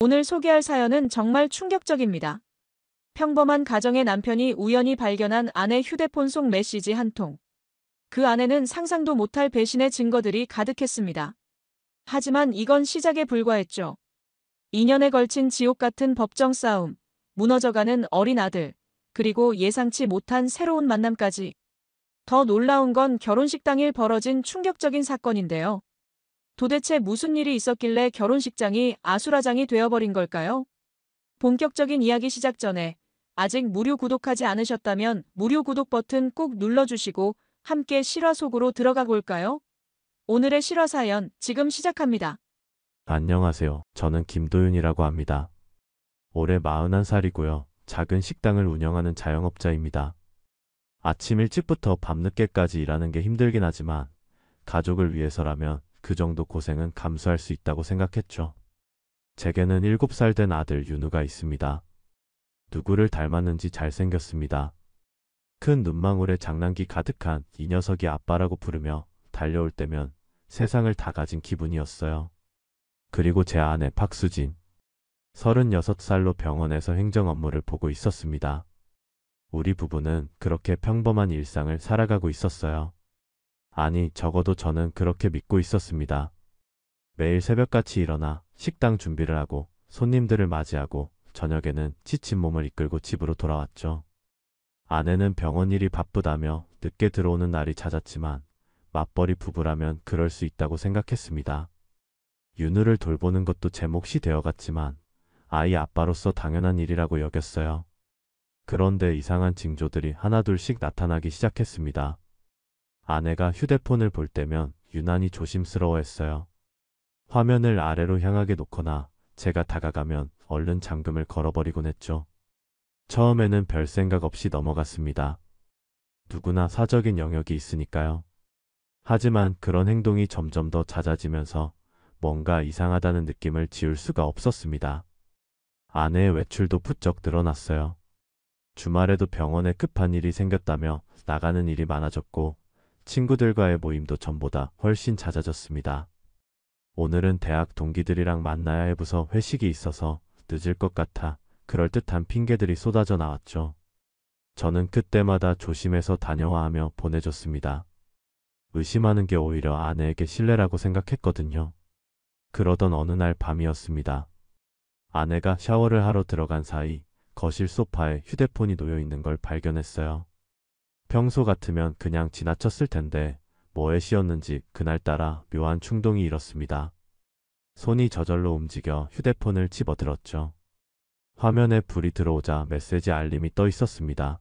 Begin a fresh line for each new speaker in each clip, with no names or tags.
오늘 소개할 사연은 정말 충격적입니다. 평범한 가정의 남편이 우연히 발견한 아내 휴대폰 속 메시지 한 통. 그 안에는 상상도 못할 배신의 증거들이 가득했습니다. 하지만 이건 시작에 불과했죠. 2년에 걸친 지옥 같은 법정 싸움, 무너져가는 어린 아들, 그리고 예상치 못한 새로운 만남까지. 더 놀라운 건 결혼식 당일 벌어진 충격적인 사건인데요. 도대체 무슨 일이 있었길래 결혼식장이 아수라장이 되어버린 걸까요? 본격적인 이야기 시작 전에 아직 무료 구독하지 않으셨다면 무료 구독 버튼 꼭 눌러주시고 함께 실화 속으로 들어가 볼까요? 오늘의 실화 사연 지금 시작합니다.
안녕하세요. 저는 김도윤이라고 합니다. 올해 41살이고요. 작은 식당을 운영하는 자영업자입니다. 아침 일찍부터 밤늦게까지 일하는 게 힘들긴 하지만 가족을 위해서라면 그 정도 고생은 감수할 수 있다고 생각했죠. 제게는 7살 된 아들 윤우가 있습니다. 누구를 닮았는지 잘생겼습니다. 큰 눈망울에 장난기 가득한 이 녀석이 아빠라고 부르며 달려올 때면 세상을 다 가진 기분이었어요. 그리고 제 아내 박수진. 36살로 병원에서 행정 업무를 보고 있었습니다. 우리 부부는 그렇게 평범한 일상을 살아가고 있었어요. 아니, 적어도 저는 그렇게 믿고 있었습니다. 매일 새벽같이 일어나 식당 준비를 하고 손님들을 맞이하고 저녁에는 지친 몸을 이끌고 집으로 돌아왔죠. 아내는 병원 일이 바쁘다며 늦게 들어오는 날이 잦았지만 맞벌이 부부라면 그럴 수 있다고 생각했습니다. 윤우를 돌보는 것도 제 몫이 되어갔지만 아이 아빠로서 당연한 일이라고 여겼어요. 그런데 이상한 징조들이 하나둘씩 나타나기 시작했습니다. 아내가 휴대폰을 볼 때면 유난히 조심스러워했어요. 화면을 아래로 향하게 놓거나 제가 다가가면 얼른 잠금을 걸어버리곤 했죠. 처음에는 별 생각 없이 넘어갔습니다. 누구나 사적인 영역이 있으니까요. 하지만 그런 행동이 점점 더 잦아지면서 뭔가 이상하다는 느낌을 지울 수가 없었습니다. 아내의 외출도 부쩍 늘어났어요. 주말에도 병원에 급한 일이 생겼다며 나가는 일이 많아졌고 친구들과의 모임도 전보다 훨씬 잦아졌습니다. 오늘은 대학 동기들이랑 만나야 해부서 회식이 있어서 늦을 것 같아 그럴듯한 핑계들이 쏟아져 나왔죠. 저는 그때마다 조심해서 다녀와 하며 보내줬습니다. 의심하는 게 오히려 아내에게 신뢰라고 생각했거든요. 그러던 어느 날 밤이었습니다. 아내가 샤워를 하러 들어간 사이 거실 소파에 휴대폰이 놓여 있는 걸 발견했어요. 평소 같으면 그냥 지나쳤을 텐데 뭐에 씌었는지 그날따라 묘한 충동이 일었습니다. 손이 저절로 움직여 휴대폰을 집어들었죠. 화면에 불이 들어오자 메시지 알림이 떠 있었습니다.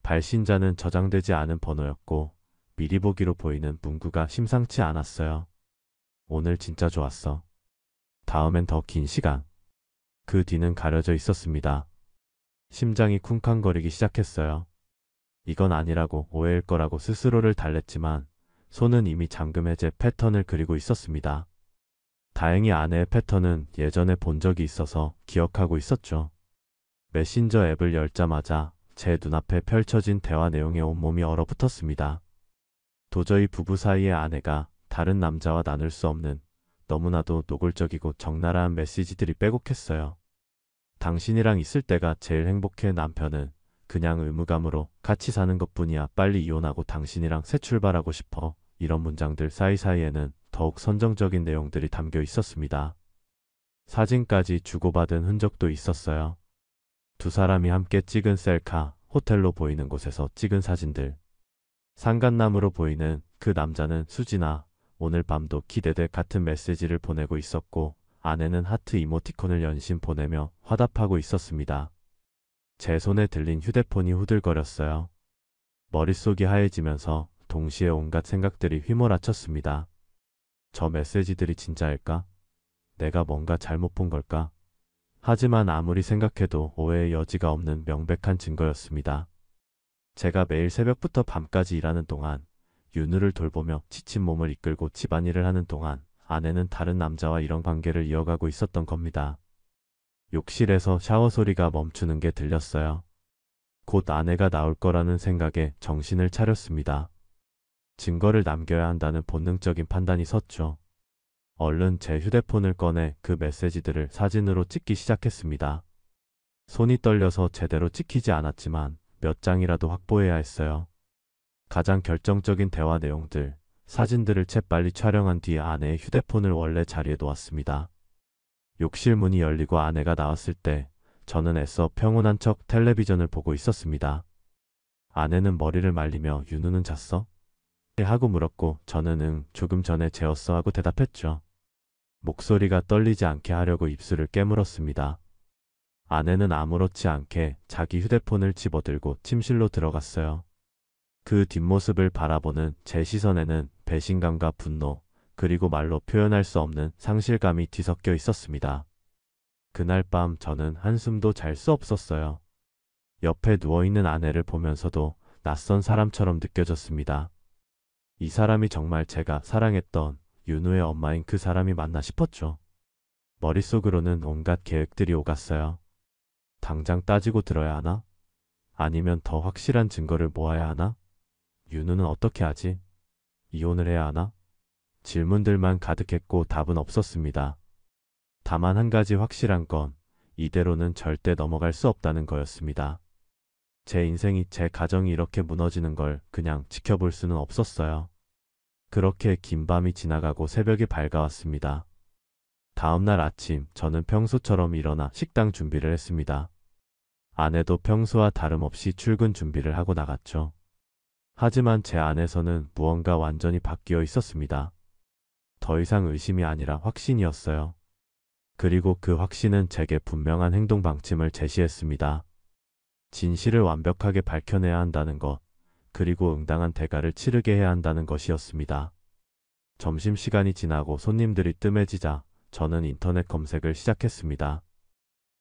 발신자는 저장되지 않은 번호였고 미리 보기로 보이는 문구가 심상치 않았어요. 오늘 진짜 좋았어. 다음엔 더 긴 시간. 그 뒤는 가려져 있었습니다. 심장이 쿵쾅거리기 시작했어요. 이건 아니라고 오해일 거라고 스스로를 달랬지만 손은 이미 잠금 해제 패턴을 그리고 있었습니다. 다행히 아내의 패턴은 예전에 본 적이 있어서 기억하고 있었죠. 메신저 앱을 열자마자 제 눈앞에 펼쳐진 대화 내용에 온몸이 얼어붙었습니다. 도저히 부부 사이의 아내가 다른 남자와 나눌 수 없는 너무나도 노골적이고 적나라한 메시지들이 빼곡했어요. 당신이랑 있을 때가 제일 행복해. 남편은 그냥 의무감으로 같이 사는 것뿐이야. 빨리 이혼하고 당신이랑 새 출발하고 싶어. 이런 문장들 사이사이에는 더욱 선정적인 내용들이 담겨 있었습니다. 사진까지 주고받은 흔적도 있었어요. 두 사람이 함께 찍은 셀카, 호텔로 보이는 곳에서 찍은 사진들. 상간남으로 보이는 그 남자는 수진아, 오늘 밤도 기대돼 같은 메시지를 보내고 있었고 아내는 하트 이모티콘을 연신 보내며 화답하고 있었습니다. 제 손에 들린 휴대폰이 후들거렸어요. 머릿속이 하얘지면서 동시에 온갖 생각들이 휘몰아쳤습니다. 저 메시지들이 진짜일까? 내가 뭔가 잘못 본 걸까? 하지만 아무리 생각해도 오해의 여지가 없는 명백한 증거였습니다. 제가 매일 새벽부터 밤까지 일하는 동안 윤우를 돌보며 지친 몸을 이끌고 집안일을 하는 동안 아내는 다른 남자와 이런 관계를 이어가고 있었던 겁니다. 욕실에서 샤워 소리가 멈추는 게 들렸어요. 곧 아내가 나올 거라는 생각에 정신을 차렸습니다. 증거를 남겨야 한다는 본능적인 판단이 섰죠. 얼른 제 휴대폰을 꺼내 그 메시지들을 사진으로 찍기 시작했습니다. 손이 떨려서 제대로 찍히지 않았지만 몇 장이라도 확보해야 했어요. 가장 결정적인 대화 내용들, 사진들을 재빨리 촬영한 뒤 아내의 휴대폰을 원래 자리에 놓았습니다. 욕실 문이 열리고 아내가 나왔을 때 저는 애써 평온한 척 텔레비전을 보고 있었습니다. 아내는 머리를 말리며 윤우는 잤어? 하고 물었고 저는 응, 조금 전에 재웠어 하고 대답했죠. 목소리가 떨리지 않게 하려고 입술을 깨물었습니다. 아내는 아무렇지 않게 자기 휴대폰을 집어들고 침실로 들어갔어요. 그 뒷모습을 바라보는 제 시선에는 배신감과 분노, 그리고 말로 표현할 수 없는 상실감이 뒤섞여 있었습니다. 그날 밤 저는 한숨도 잘 수 없었어요. 옆에 누워있는 아내를 보면서도 낯선 사람처럼 느껴졌습니다. 이 사람이 정말 제가 사랑했던 윤우의 엄마인 그 사람이 맞나 싶었죠. 머릿속으로는 온갖 계획들이 오갔어요. 당장 따지고 들어야 하나? 아니면 더 확실한 증거를 모아야 하나? 윤우는 어떻게 하지? 이혼을 해야 하나? 질문들만 가득했고 답은 없었습니다. 다만 한 가지 확실한 건 이대로는 절대 넘어갈 수 없다는 거였습니다. 제 인생이, 제 가정이 이렇게 무너지는 걸 그냥 지켜볼 수는 없었어요. 그렇게 긴 밤이 지나가고 새벽이 밝아왔습니다. 다음날 아침 저는 평소처럼 일어나 식당 준비를 했습니다. 아내도 평소와 다름없이 출근 준비를 하고 나갔죠. 하지만 제 안에서는 무언가 완전히 바뀌어 있었습니다. 더 이상 의심이 아니라 확신이었어요. 그리고 그 확신은 제게 분명한 행동 방침을 제시했습니다. 진실을 완벽하게 밝혀내야 한다는 것, 그리고 응당한 대가를 치르게 해야 한다는 것이었습니다. 점심시간이 지나고 손님들이 뜸해지자 저는 인터넷 검색을 시작했습니다.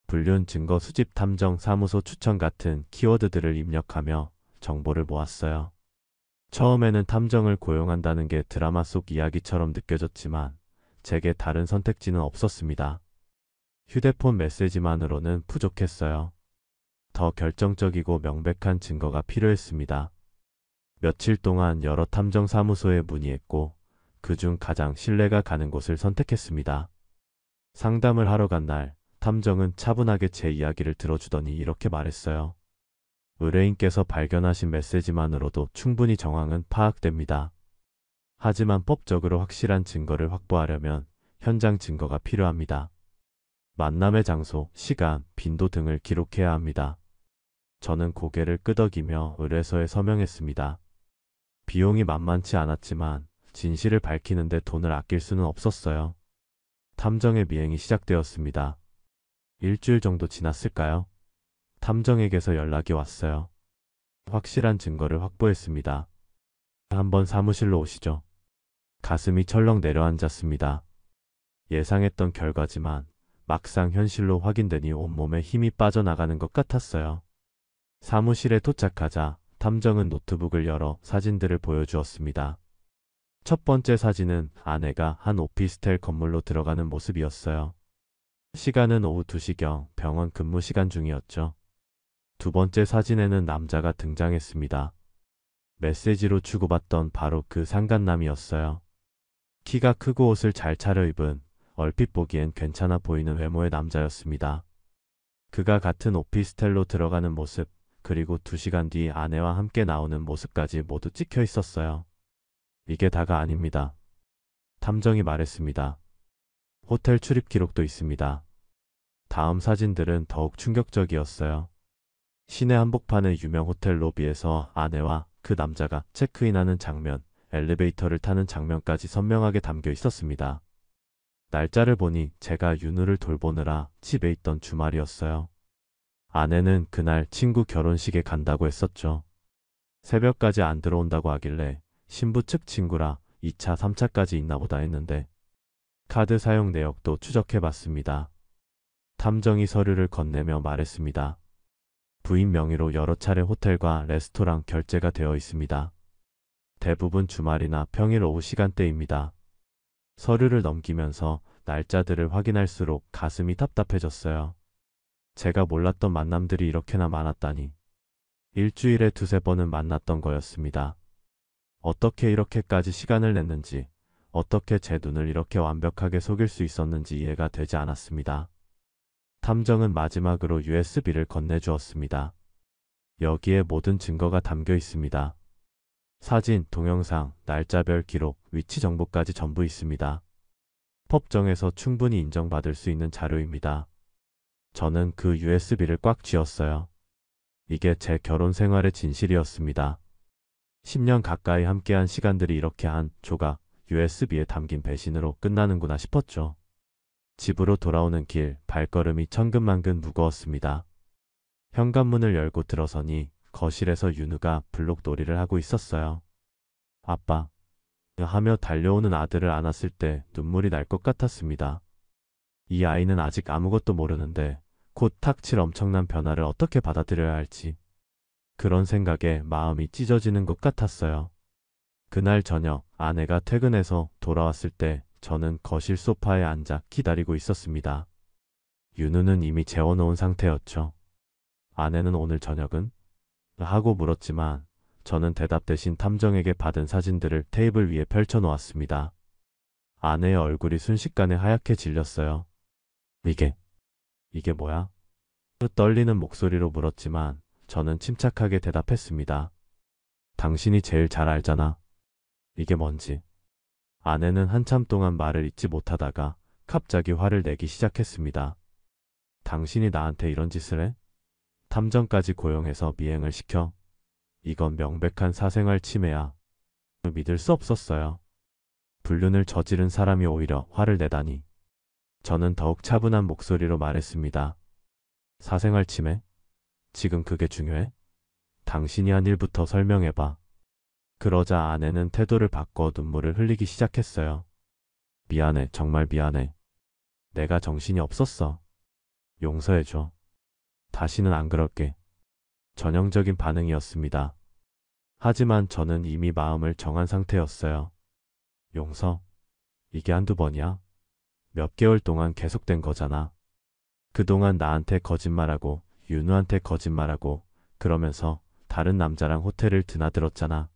불륜 증거 수집 탐정 사무소 추천 같은 키워드들을 입력하며 정보를 모았어요. 처음에는 탐정을 고용한다는 게 드라마 속 이야기처럼 느껴졌지만 제게 다른 선택지는 없었습니다. 휴대폰 메시지만으로는 부족했어요. 더 결정적이고 명백한 증거가 필요했습니다. 며칠 동안 여러 탐정 사무소에 문의했고 그중 가장 신뢰가 가는 곳을 선택했습니다. 상담을 하러 간 날 탐정은 차분하게 제 이야기를 들어주더니 이렇게 말했어요. 의뢰인께서 발견하신 메시지만으로도 충분히 정황은 파악됩니다. 하지만 법적으로 확실한 증거를 확보하려면 현장 증거가 필요합니다. 만남의 장소, 시간, 빈도 등을 기록해야 합니다. 저는 고개를 끄덕이며 의뢰서에 서명했습니다. 비용이 만만치 않았지만 진실을 밝히는데 돈을 아낄 수는 없었어요. 탐정의 미행이 시작되었습니다. 일주일 정도 지났을까요? 탐정에게서 연락이 왔어요. 확실한 증거를 확보했습니다. 한번 사무실로 오시죠. 가슴이 철렁 내려앉았습니다. 예상했던 결과지만 막상 현실로 확인되니 온몸에 힘이 빠져나가는 것 같았어요. 사무실에 도착하자 탐정은 노트북을 열어 사진들을 보여주었습니다. 첫 번째 사진은 아내가 한 오피스텔 건물로 들어가는 모습이었어요. 시간은 오후 2시경 병원 근무 시간 중이었죠. 두 번째 사진에는 남자가 등장했습니다. 메시지로 주고받던 바로 그 상간남이었어요. 키가 크고 옷을 잘 차려입은 얼핏 보기엔 괜찮아 보이는 외모의 남자였습니다. 그가 같은 오피스텔로 들어가는 모습, 그리고 2시간 뒤 아내와 함께 나오는 모습까지 모두 찍혀 있었어요. 이게 다가 아닙니다. 탐정이 말했습니다. 호텔 출입 기록도 있습니다. 다음 사진들은 더욱 충격적이었어요. 시내 한복판의 유명 호텔 로비에서 아내와 그 남자가 체크인하는 장면, 엘리베이터를 타는 장면까지 선명하게 담겨 있었습니다. 날짜를 보니 제가 윤우를 돌보느라 집에 있던 주말이었어요. 아내는 그날 친구 결혼식에 간다고 했었죠. 새벽까지 안 들어온다고 하길래 신부 측 친구라 2차, 3차까지 있나 보다 했는데 카드 사용 내역도 추적해봤습니다. 탐정이 서류를 건네며 말했습니다. 부인 명의로 여러 차례 호텔과 레스토랑 결제가 되어 있습니다. 대부분 주말이나 평일 오후 시간대입니다. 서류를 넘기면서 날짜들을 확인할수록 가슴이 답답해졌어요. 제가 몰랐던 만남들이 이렇게나 많았다니. 일주일에 2~3번은 만났던 거였습니다. 어떻게 이렇게까지 시간을 냈는지, 어떻게 제 눈을 이렇게 완벽하게 속일 수 있었는지 이해가 되지 않았습니다. 탐정은 마지막으로 USB를 건네주었습니다. 여기에 모든 증거가 담겨 있습니다. 사진, 동영상, 날짜별 기록, 위치 정보까지 전부 있습니다. 법정에서 충분히 인정받을 수 있는 자료입니다. 저는 그 USB를 꽉 쥐었어요. 이게 제 결혼 생활의 진실이었습니다. 10년 가까이 함께한 시간들이 이렇게 한 조각 USB에 담긴 배신으로 끝나는구나 싶었죠. 집으로 돌아오는 길, 발걸음이 천근만근 무거웠습니다. 현관문을 열고 들어서니 거실에서 윤우가 블록놀이를 하고 있었어요. 아빠, 하며 달려오는 아들을 안았을 때 눈물이 날 것 같았습니다. 이 아이는 아직 아무것도 모르는데 곧 닥칠 엄청난 변화를 어떻게 받아들여야 할지 그런 생각에 마음이 찢어지는 것 같았어요. 그날 저녁 아내가 퇴근해서 돌아왔을 때 저는 거실 소파에 앉아 기다리고 있었습니다. 윤우는 이미 재워놓은 상태였죠. 아내는 오늘 저녁은? 하고 물었지만 저는 대답 대신 탐정에게 받은 사진들을 테이블 위에 펼쳐놓았습니다. 아내의 얼굴이 순식간에 하얗게 질렸어요. 이게 뭐야? 떨리는 목소리로 물었지만 저는 침착하게 대답했습니다. 당신이 제일 잘 알잖아. 이게 뭔지. 아내는 한참 동안 말을 잇지 못하다가 갑자기 화를 내기 시작했습니다. 당신이 나한테 이런 짓을 해? 탐정까지 고용해서 미행을 시켜? 이건 명백한 사생활 침해야. 믿을 수 없었어요. 불륜을 저지른 사람이 오히려 화를 내다니. 저는 더욱 차분한 목소리로 말했습니다. 사생활 침해? 지금 그게 중요해? 당신이 한 일부터 설명해봐. 그러자 아내는 태도를 바꿔 눈물을 흘리기 시작했어요. 미안해, 정말 미안해. 내가 정신이 없었어. 용서해줘. 다시는 안 그럴게. 전형적인 반응이었습니다. 하지만 저는 이미 마음을 정한 상태였어요. 용서? 이게 한두 번이야? 몇 개월 동안 계속된 거잖아. 그동안 나한테 거짓말하고 윤우한테 거짓말하고 그러면서 다른 남자랑 호텔을 드나들었잖아.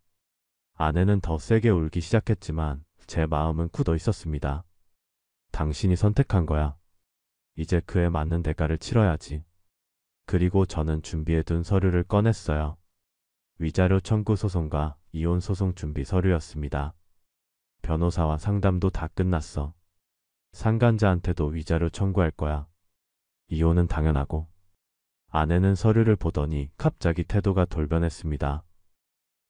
아내는 더 세게 울기 시작했지만 제 마음은 굳어 있었습니다. 당신이 선택한 거야. 이제 그에 맞는 대가를 치러야지. 그리고 저는 준비해둔 서류를 꺼냈어요. 위자료 청구 소송과 이혼 소송 준비 서류였습니다. 변호사와 상담도 다 끝났어. 상간자한테도 위자료 청구할 거야. 이혼은 당연하고. 아내는 서류를 보더니 갑자기 태도가 돌변했습니다.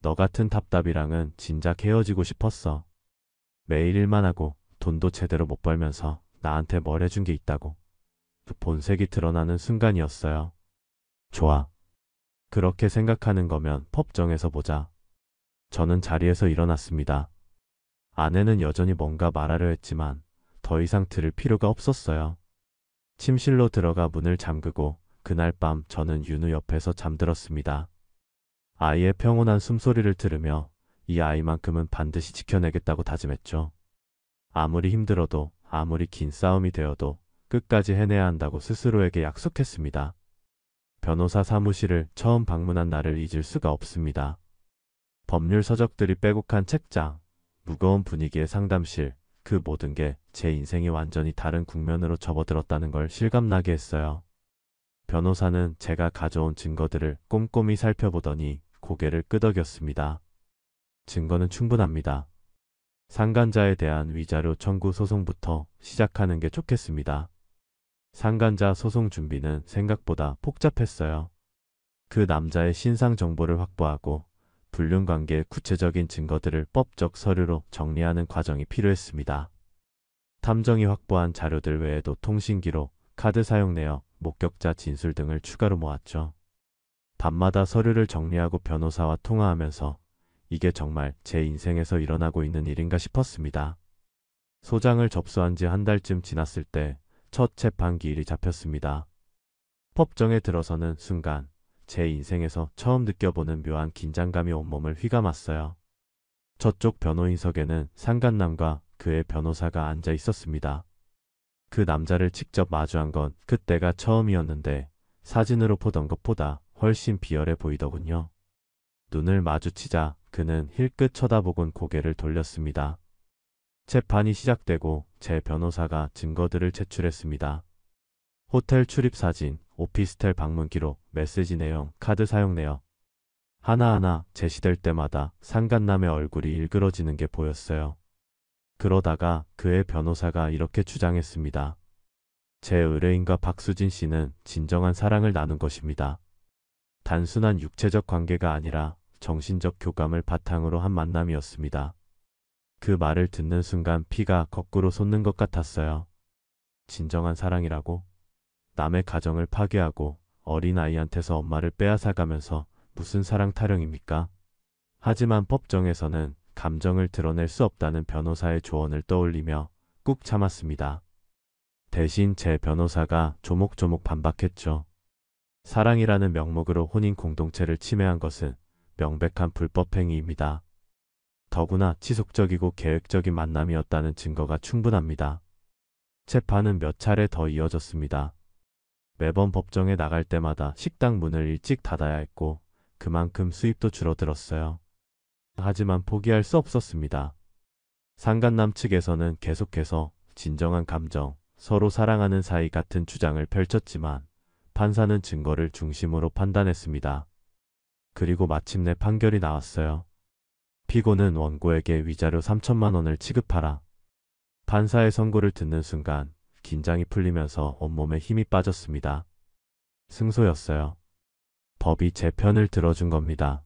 너 같은 답답이랑은 진작 헤어지고 싶었어. 매일 일만 하고 돈도 제대로 못 벌면서 나한테 뭘 해준 게 있다고. 그 본색이 드러나는 순간이었어요. 좋아. 그렇게 생각하는 거면 법정에서 보자. 저는 자리에서 일어났습니다. 아내는 여전히 뭔가 말하려 했지만 더 이상 들을 필요가 없었어요. 침실로 들어가 문을 잠그고 그날 밤 저는 윤우 옆에서 잠들었습니다. 아이의 평온한 숨소리를 들으며 이 아이만큼은 반드시 지켜내겠다고 다짐했죠. 아무리 힘들어도 아무리 긴 싸움이 되어도 끝까지 해내야 한다고 스스로에게 약속했습니다. 변호사 사무실을 처음 방문한 날을 잊을 수가 없습니다. 법률 서적들이 빼곡한 책장, 무거운 분위기의 상담실, 그 모든 게 제 인생이 완전히 다른 국면으로 접어들었다는 걸 실감나게 했어요. 변호사는 제가 가져온 증거들을 꼼꼼히 살펴보더니 고개를 끄덕였습니다. 증거는 충분합니다. 상간자에 대한 위자료 청구 소송부터 시작하는 게 좋겠습니다. 상간자 소송 준비는 생각보다 복잡했어요. 그 남자의 신상 정보를 확보하고 불륜 관계의 구체적인 증거들을 법적 서류로 정리하는 과정이 필요했습니다. 탐정이 확보한 자료들 외에도 통신기록, 카드 사용 내역, 목격자 진술 등을 추가로 모았죠. 밤마다 서류를 정리하고 변호사와 통화하면서 이게 정말 제 인생에서 일어나고 있는 일인가 싶었습니다. 소장을 접수한 지 한 달쯤 지났을 때 첫 재판 기일이 잡혔습니다. 법정에 들어서는 순간 제 인생에서 처음 느껴보는 묘한 긴장감이 온몸을 휘감았어요. 저쪽 변호인석에는 상간남과 그의 변호사가 앉아 있었습니다. 그 남자를 직접 마주한 건 그때가 처음이었는데 사진으로 보던 것보다 훨씬 비열해 보이더군요. 눈을 마주치자 그는 힐끗 쳐다보곤 고개를 돌렸습니다. 재판이 시작되고 제 변호사가 증거들을 제출했습니다. 호텔 출입 사진, 오피스텔 방문 기록, 메시지 내용, 카드 사용 내역. 하나하나 제시될 때마다 상간남의 얼굴이 일그러지는 게 보였어요. 그러다가 그의 변호사가 이렇게 주장했습니다. 제 의뢰인과 박수진 씨는 진정한 사랑을 나눈 것입니다. 단순한 육체적 관계가 아니라 정신적 교감을 바탕으로 한 만남이었습니다. 그 말을 듣는 순간 피가 거꾸로 솟는 것 같았어요. 진정한 사랑이라고? 남의 가정을 파괴하고 어린아이한테서 엄마를 빼앗아가면서 무슨 사랑 타령입니까? 하지만 법정에서는 감정을 드러낼 수 없다는 변호사의 조언을 떠올리며 꾹 참았습니다. 대신 제 변호사가 조목조목 반박했죠. 사랑이라는 명목으로 혼인 공동체를 침해한 것은 명백한 불법행위입니다. 더구나 지속적이고 계획적인 만남이었다는 증거가 충분합니다. 재판은 몇 차례 더 이어졌습니다. 매번 법정에 나갈 때마다 식당 문을 일찍 닫아야 했고 그만큼 수입도 줄어들었어요. 하지만 포기할 수 없었습니다. 상간남 측에서는 계속해서 진정한 감정, 서로 사랑하는 사이 같은 주장을 펼쳤지만 판사는 증거를 중심으로 판단했습니다. 그리고 마침내 판결이 나왔어요. 피고는 원고에게 위자료 3천만 원을 지급하라. 판사의 선고를 듣는 순간 긴장이 풀리면서 온몸에 힘이 빠졌습니다. 승소였어요. 법이 제 편을 들어준 겁니다.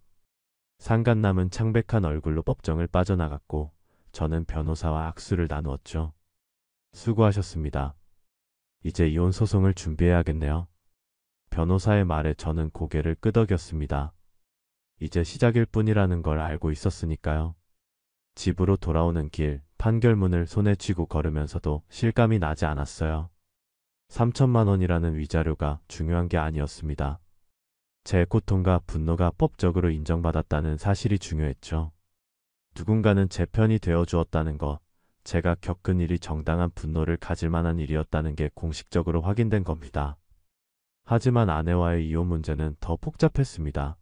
상간남은 창백한 얼굴로 법정을 빠져나갔고 저는 변호사와 악수를 나누었죠. 수고하셨습니다. 이제 이혼 소송을 준비해야겠네요. 변호사의 말에 저는 고개를 끄덕였습니다. 이제 시작일 뿐이라는 걸 알고 있었으니까요. 집으로 돌아오는 길, 판결문을 손에 쥐고 걸으면서도 실감이 나지 않았어요. 3천만 원이라는 위자료가 중요한 게 아니었습니다. 제 고통과 분노가 법적으로 인정받았다는 사실이 중요했죠. 누군가는 제 편이 되어 주었다는 것, 제가 겪은 일이 정당한 분노를 가질 만한 일이었다는 게 공식적으로 확인된 겁니다. 하지만 아내와의 이혼 문제는 더 복잡했습니다.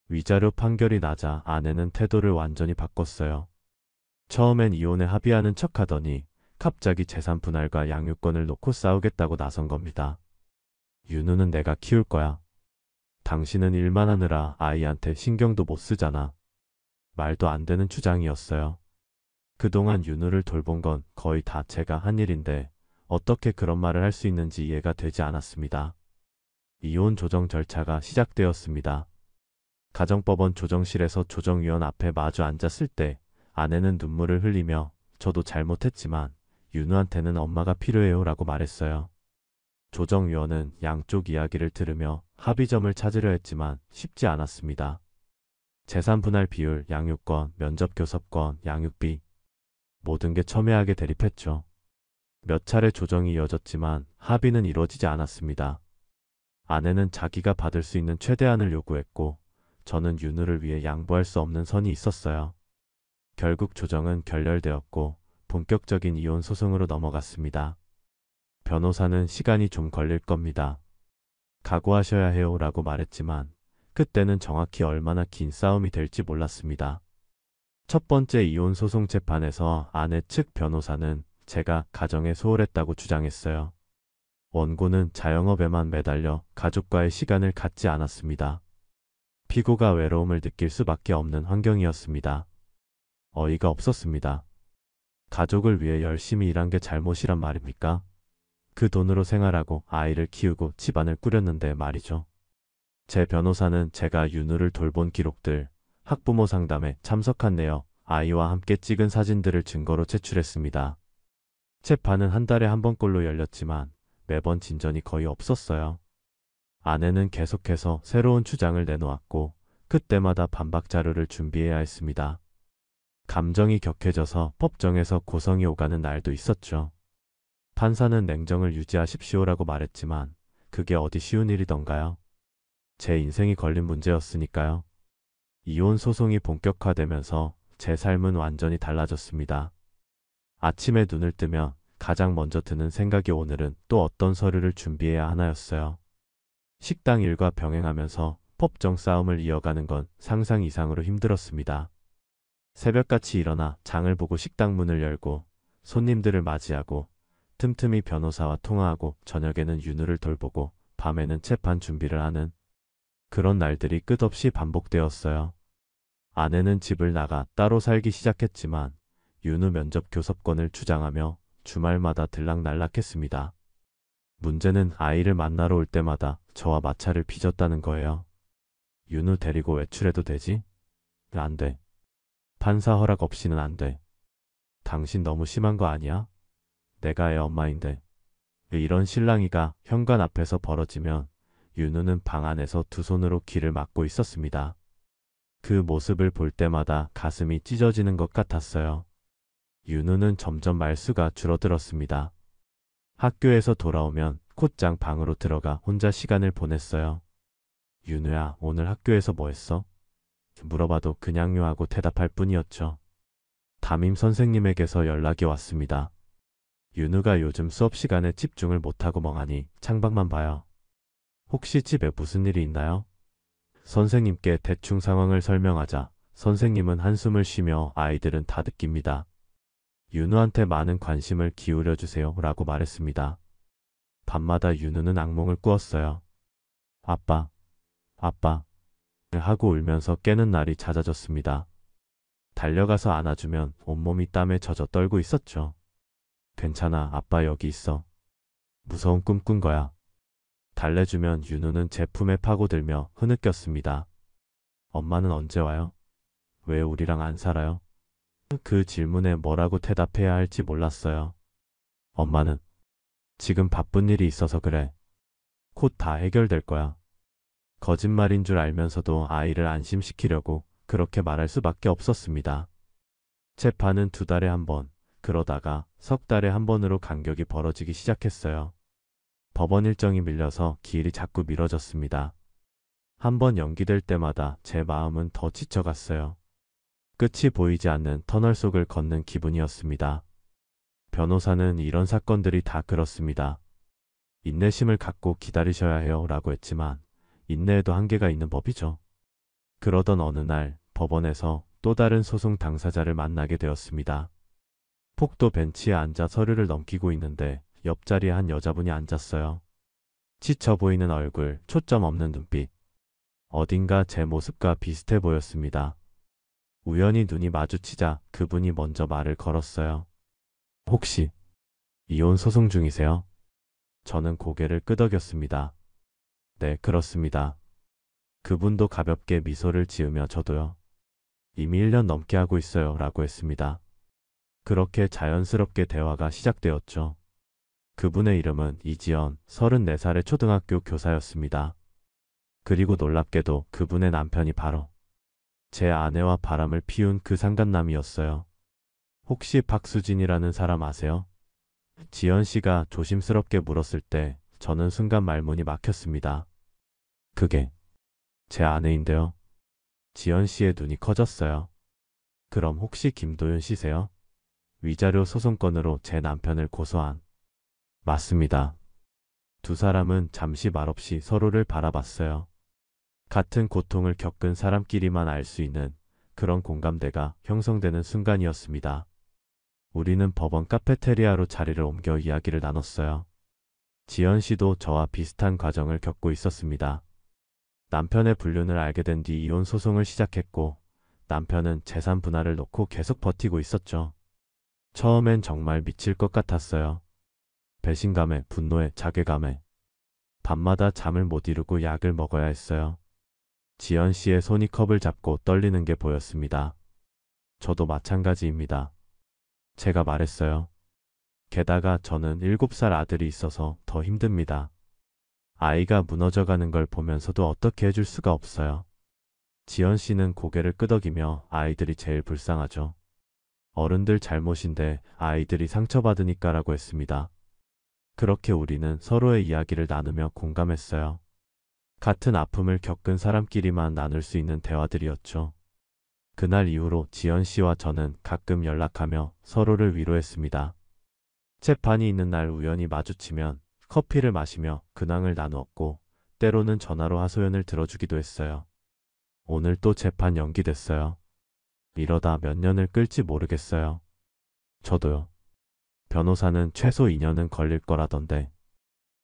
위자료 판결이 나자 아내는 태도를 완전히 바꿨어요. 처음엔 이혼에 합의하는 척하더니 갑자기 재산 분할과 양육권을 놓고 싸우겠다고 나선 겁니다. 윤우는 내가 키울 거야. 당신은 일만 하느라 아이한테 신경도 못 쓰잖아. 말도 안 되는 주장이었어요. 그동안 윤우를 돌본 건 거의 다 제가 한 일인데 어떻게 그런 말을 할 수 있는지 이해가 되지 않았습니다. 이혼 조정 절차가 시작되었습니다. 가정법원 조정실에서 조정위원 앞에 마주 앉았을 때 아내는 눈물을 흘리며 저도 잘못했지만 윤우한테는 엄마가 필요해요 라고 말했어요. 조정위원은 양쪽 이야기를 들으며 합의점을 찾으려 했지만 쉽지 않았습니다. 재산 분할 비율, 양육권, 면접 교섭권, 양육비 모든 게 첨예하게 대립했죠. 몇 차례 조정이 이어졌지만 합의는 이루어지지 않았습니다. 아내는 자기가 받을 수 있는 최대한을 요구했고 저는 윤우를 위해 양보할 수 없는 선이 있었어요. 결국 조정은 결렬되었고 본격적인 이혼 소송으로 넘어갔습니다. 변호사는 시간이 좀 걸릴 겁니다. 각오하셔야 해요 라고 말했지만 그때는 정확히 얼마나 긴 싸움이 될지 몰랐습니다. 첫 번째 이혼 소송 재판에서 아내 측 변호사는 제가 가정에 소홀했다고 주장했어요. 원고는 자영업에만 매달려 가족과의 시간을 갖지 않았습니다. 피고가 외로움을 느낄 수밖에 없는 환경이었습니다. 어이가 없었습니다. 가족을 위해 열심히 일한 게 잘못이란 말입니까? 그 돈으로 생활하고 아이를 키우고 집안을 꾸렸는데 말이죠. 제 변호사는 제가 윤우를 돌본 기록들, 학부모 상담에 참석한 내역, 아이와 함께 찍은 사진들을 증거로 제출했습니다. 재판은 한 달에 한 번꼴로 열렸지만 매번 진전이 거의 없었어요. 아내는 계속해서 새로운 주장을 내놓았고 그때마다 반박 자료를 준비해야 했습니다. 감정이 격해져서 법정에서 고성이 오가는 날도 있었죠. 판사는 냉정을 유지하십시오라고 말했지만 그게 어디 쉬운 일이던가요? 제 인생이 걸린 문제였으니까요. 이혼 소송이 본격화되면서 제 삶은 완전히 달라졌습니다. 아침에 눈을 뜨면 가장 먼저 드는 생각이 오늘은 또 어떤 서류를 준비해야 하나였어요. 식당 일과 병행하면서 법정 싸움을 이어가는 건 상상 이상으로 힘들었습니다. 새벽같이 일어나 장을 보고 식당 문을 열고 손님들을 맞이하고 틈틈이 변호사와 통화하고 저녁에는 윤우를 돌보고 밤에는 재판 준비를 하는 그런 날들이 끝없이 반복되었어요. 아내는 집을 나가 따로 살기 시작했지만 윤우 면접 교섭권을 주장하며 주말마다 들락날락했습니다. 문제는 아이를 만나러 올 때마다 저와 마찰을 빚었다는 거예요. 윤우 데리고 외출해도 되지? 안 돼. 판사 허락 없이는 안 돼. 당신 너무 심한 거 아니야? 내가 애 엄마인데. 이런 실랑이가 현관 앞에서 벌어지면 윤우는 방 안에서 두 손으로 귀를 막고 있었습니다. 그 모습을 볼 때마다 가슴이 찢어지는 것 같았어요. 윤우는 점점 말수가 줄어들었습니다. 학교에서 돌아오면 곧장 방으로 들어가 혼자 시간을 보냈어요. 윤우야, 오늘 학교에서 뭐 했어? 물어봐도 그냥요 하고 대답할 뿐이었죠. 담임 선생님에게서 연락이 왔습니다. 윤우가 요즘 수업 시간에 집중을 못하고 멍하니 창밖만 봐요. 혹시 집에 무슨 일이 있나요? 선생님께 대충 상황을 설명하자 선생님은 한숨을 쉬며 아이들은 다 느낍니다. 윤우한테 많은 관심을 기울여 주세요 라고 말했습니다. 밤마다 윤우는 악몽을 꾸었어요. 아빠, 아빠 하고 울면서 깨는 날이 잦아졌습니다. 달려가서 안아주면 온몸이 땀에 젖어 떨고 있었죠. 괜찮아, 아빠 여기 있어. 무서운 꿈 꾼 거야. 달래주면 윤우는 제 품에 파고들며 흐느꼈습니다. 엄마는 언제 와요? 왜 우리랑 안 살아요? 그 질문에 뭐라고 대답해야 할지 몰랐어요. 엄마는 지금 바쁜 일이 있어서 그래. 곧 다 해결될 거야. 거짓말인 줄 알면서도 아이를 안심시키려고 그렇게 말할 수밖에 없었습니다. 재판은 2달에 한 번, 그러다가 석 달에 한 번으로 간격이 벌어지기 시작했어요. 법원 일정이 밀려서 기일이 자꾸 미뤄졌습니다. 한 번 연기될 때마다 제 마음은 더 지쳐갔어요. 끝이 보이지 않는 터널 속을 걷는 기분이었습니다. 변호사는 이런 사건들이 다 그렇습니다. 인내심을 갖고 기다리셔야 해요 라고 했지만 인내에도 한계가 있는 법이죠. 그러던 어느 날 법원에서 또 다른 소송 당사자를 만나게 되었습니다. 폭도 벤치에 앉아 서류를 넘기고 있는데 옆자리에 한 여자분이 앉았어요. 지쳐 보이는 얼굴, 초점 없는 눈빛. 어딘가 제 모습과 비슷해 보였습니다. 우연히 눈이 마주치자 그분이 먼저 말을 걸었어요. 혹시 이혼 소송 중이세요? 저는 고개를 끄덕였습니다. 네, 그렇습니다. 그분도 가볍게 미소를 지으며 저도요. 이미 1년 넘게 하고 있어요 라고 했습니다. 그렇게 자연스럽게 대화가 시작되었죠. 그분의 이름은 이지연, 34살의 초등학교 교사였습니다. 그리고 놀랍게도 그분의 남편이 바로 제 아내와 바람을 피운 그 상간남이었어요. 혹시 박수진이라는 사람 아세요? 지연 씨가 조심스럽게 물었을 때 저는 순간 말문이 막혔습니다. 그게 제 아내인데요. 지연 씨의 눈이 커졌어요. 그럼 혹시 김도윤 씨세요? 위자료 소송건으로 제 남편을 고소한. 맞습니다. 두 사람은 잠시 말없이 서로를 바라봤어요. 같은 고통을 겪은 사람끼리만 알 수 있는 그런 공감대가 형성되는 순간이었습니다. 우리는 법원 카페테리아로 자리를 옮겨 이야기를 나눴어요. 지연 씨도 저와 비슷한 과정을 겪고 있었습니다. 남편의 불륜을 알게 된 뒤 이혼 소송을 시작했고 남편은 재산 분할을 놓고 계속 버티고 있었죠. 처음엔 정말 미칠 것 같았어요. 배신감에 분노에 자괴감에 밤마다 잠을 못 이루고 약을 먹어야 했어요. 지연 씨의 손이 컵을 잡고 떨리는 게 보였습니다. 저도 마찬가지입니다. 제가 말했어요. 게다가 저는 7살 아들이 있어서 더 힘듭니다. 아이가 무너져가는 걸 보면서도 어떻게 해줄 수가 없어요. 지연 씨는 고개를 끄덕이며 아이들이 제일 불쌍하죠. 어른들 잘못인데 아이들이 상처받으니까라고 했습니다. 그렇게 우리는 서로의 이야기를 나누며 공감했어요. 같은 아픔을 겪은 사람끼리만 나눌 수 있는 대화들이었죠. 그날 이후로 지연 씨와 저는 가끔 연락하며 서로를 위로했습니다. 재판이 있는 날 우연히 마주치면 커피를 마시며 근황을 나누었고 때로는 전화로 하소연을 들어주기도 했어요. 오늘 또 재판 연기됐어요. 이러다 몇 년을 끌지 모르겠어요. 저도요. 변호사는 최소 2년은 걸릴 거라던데.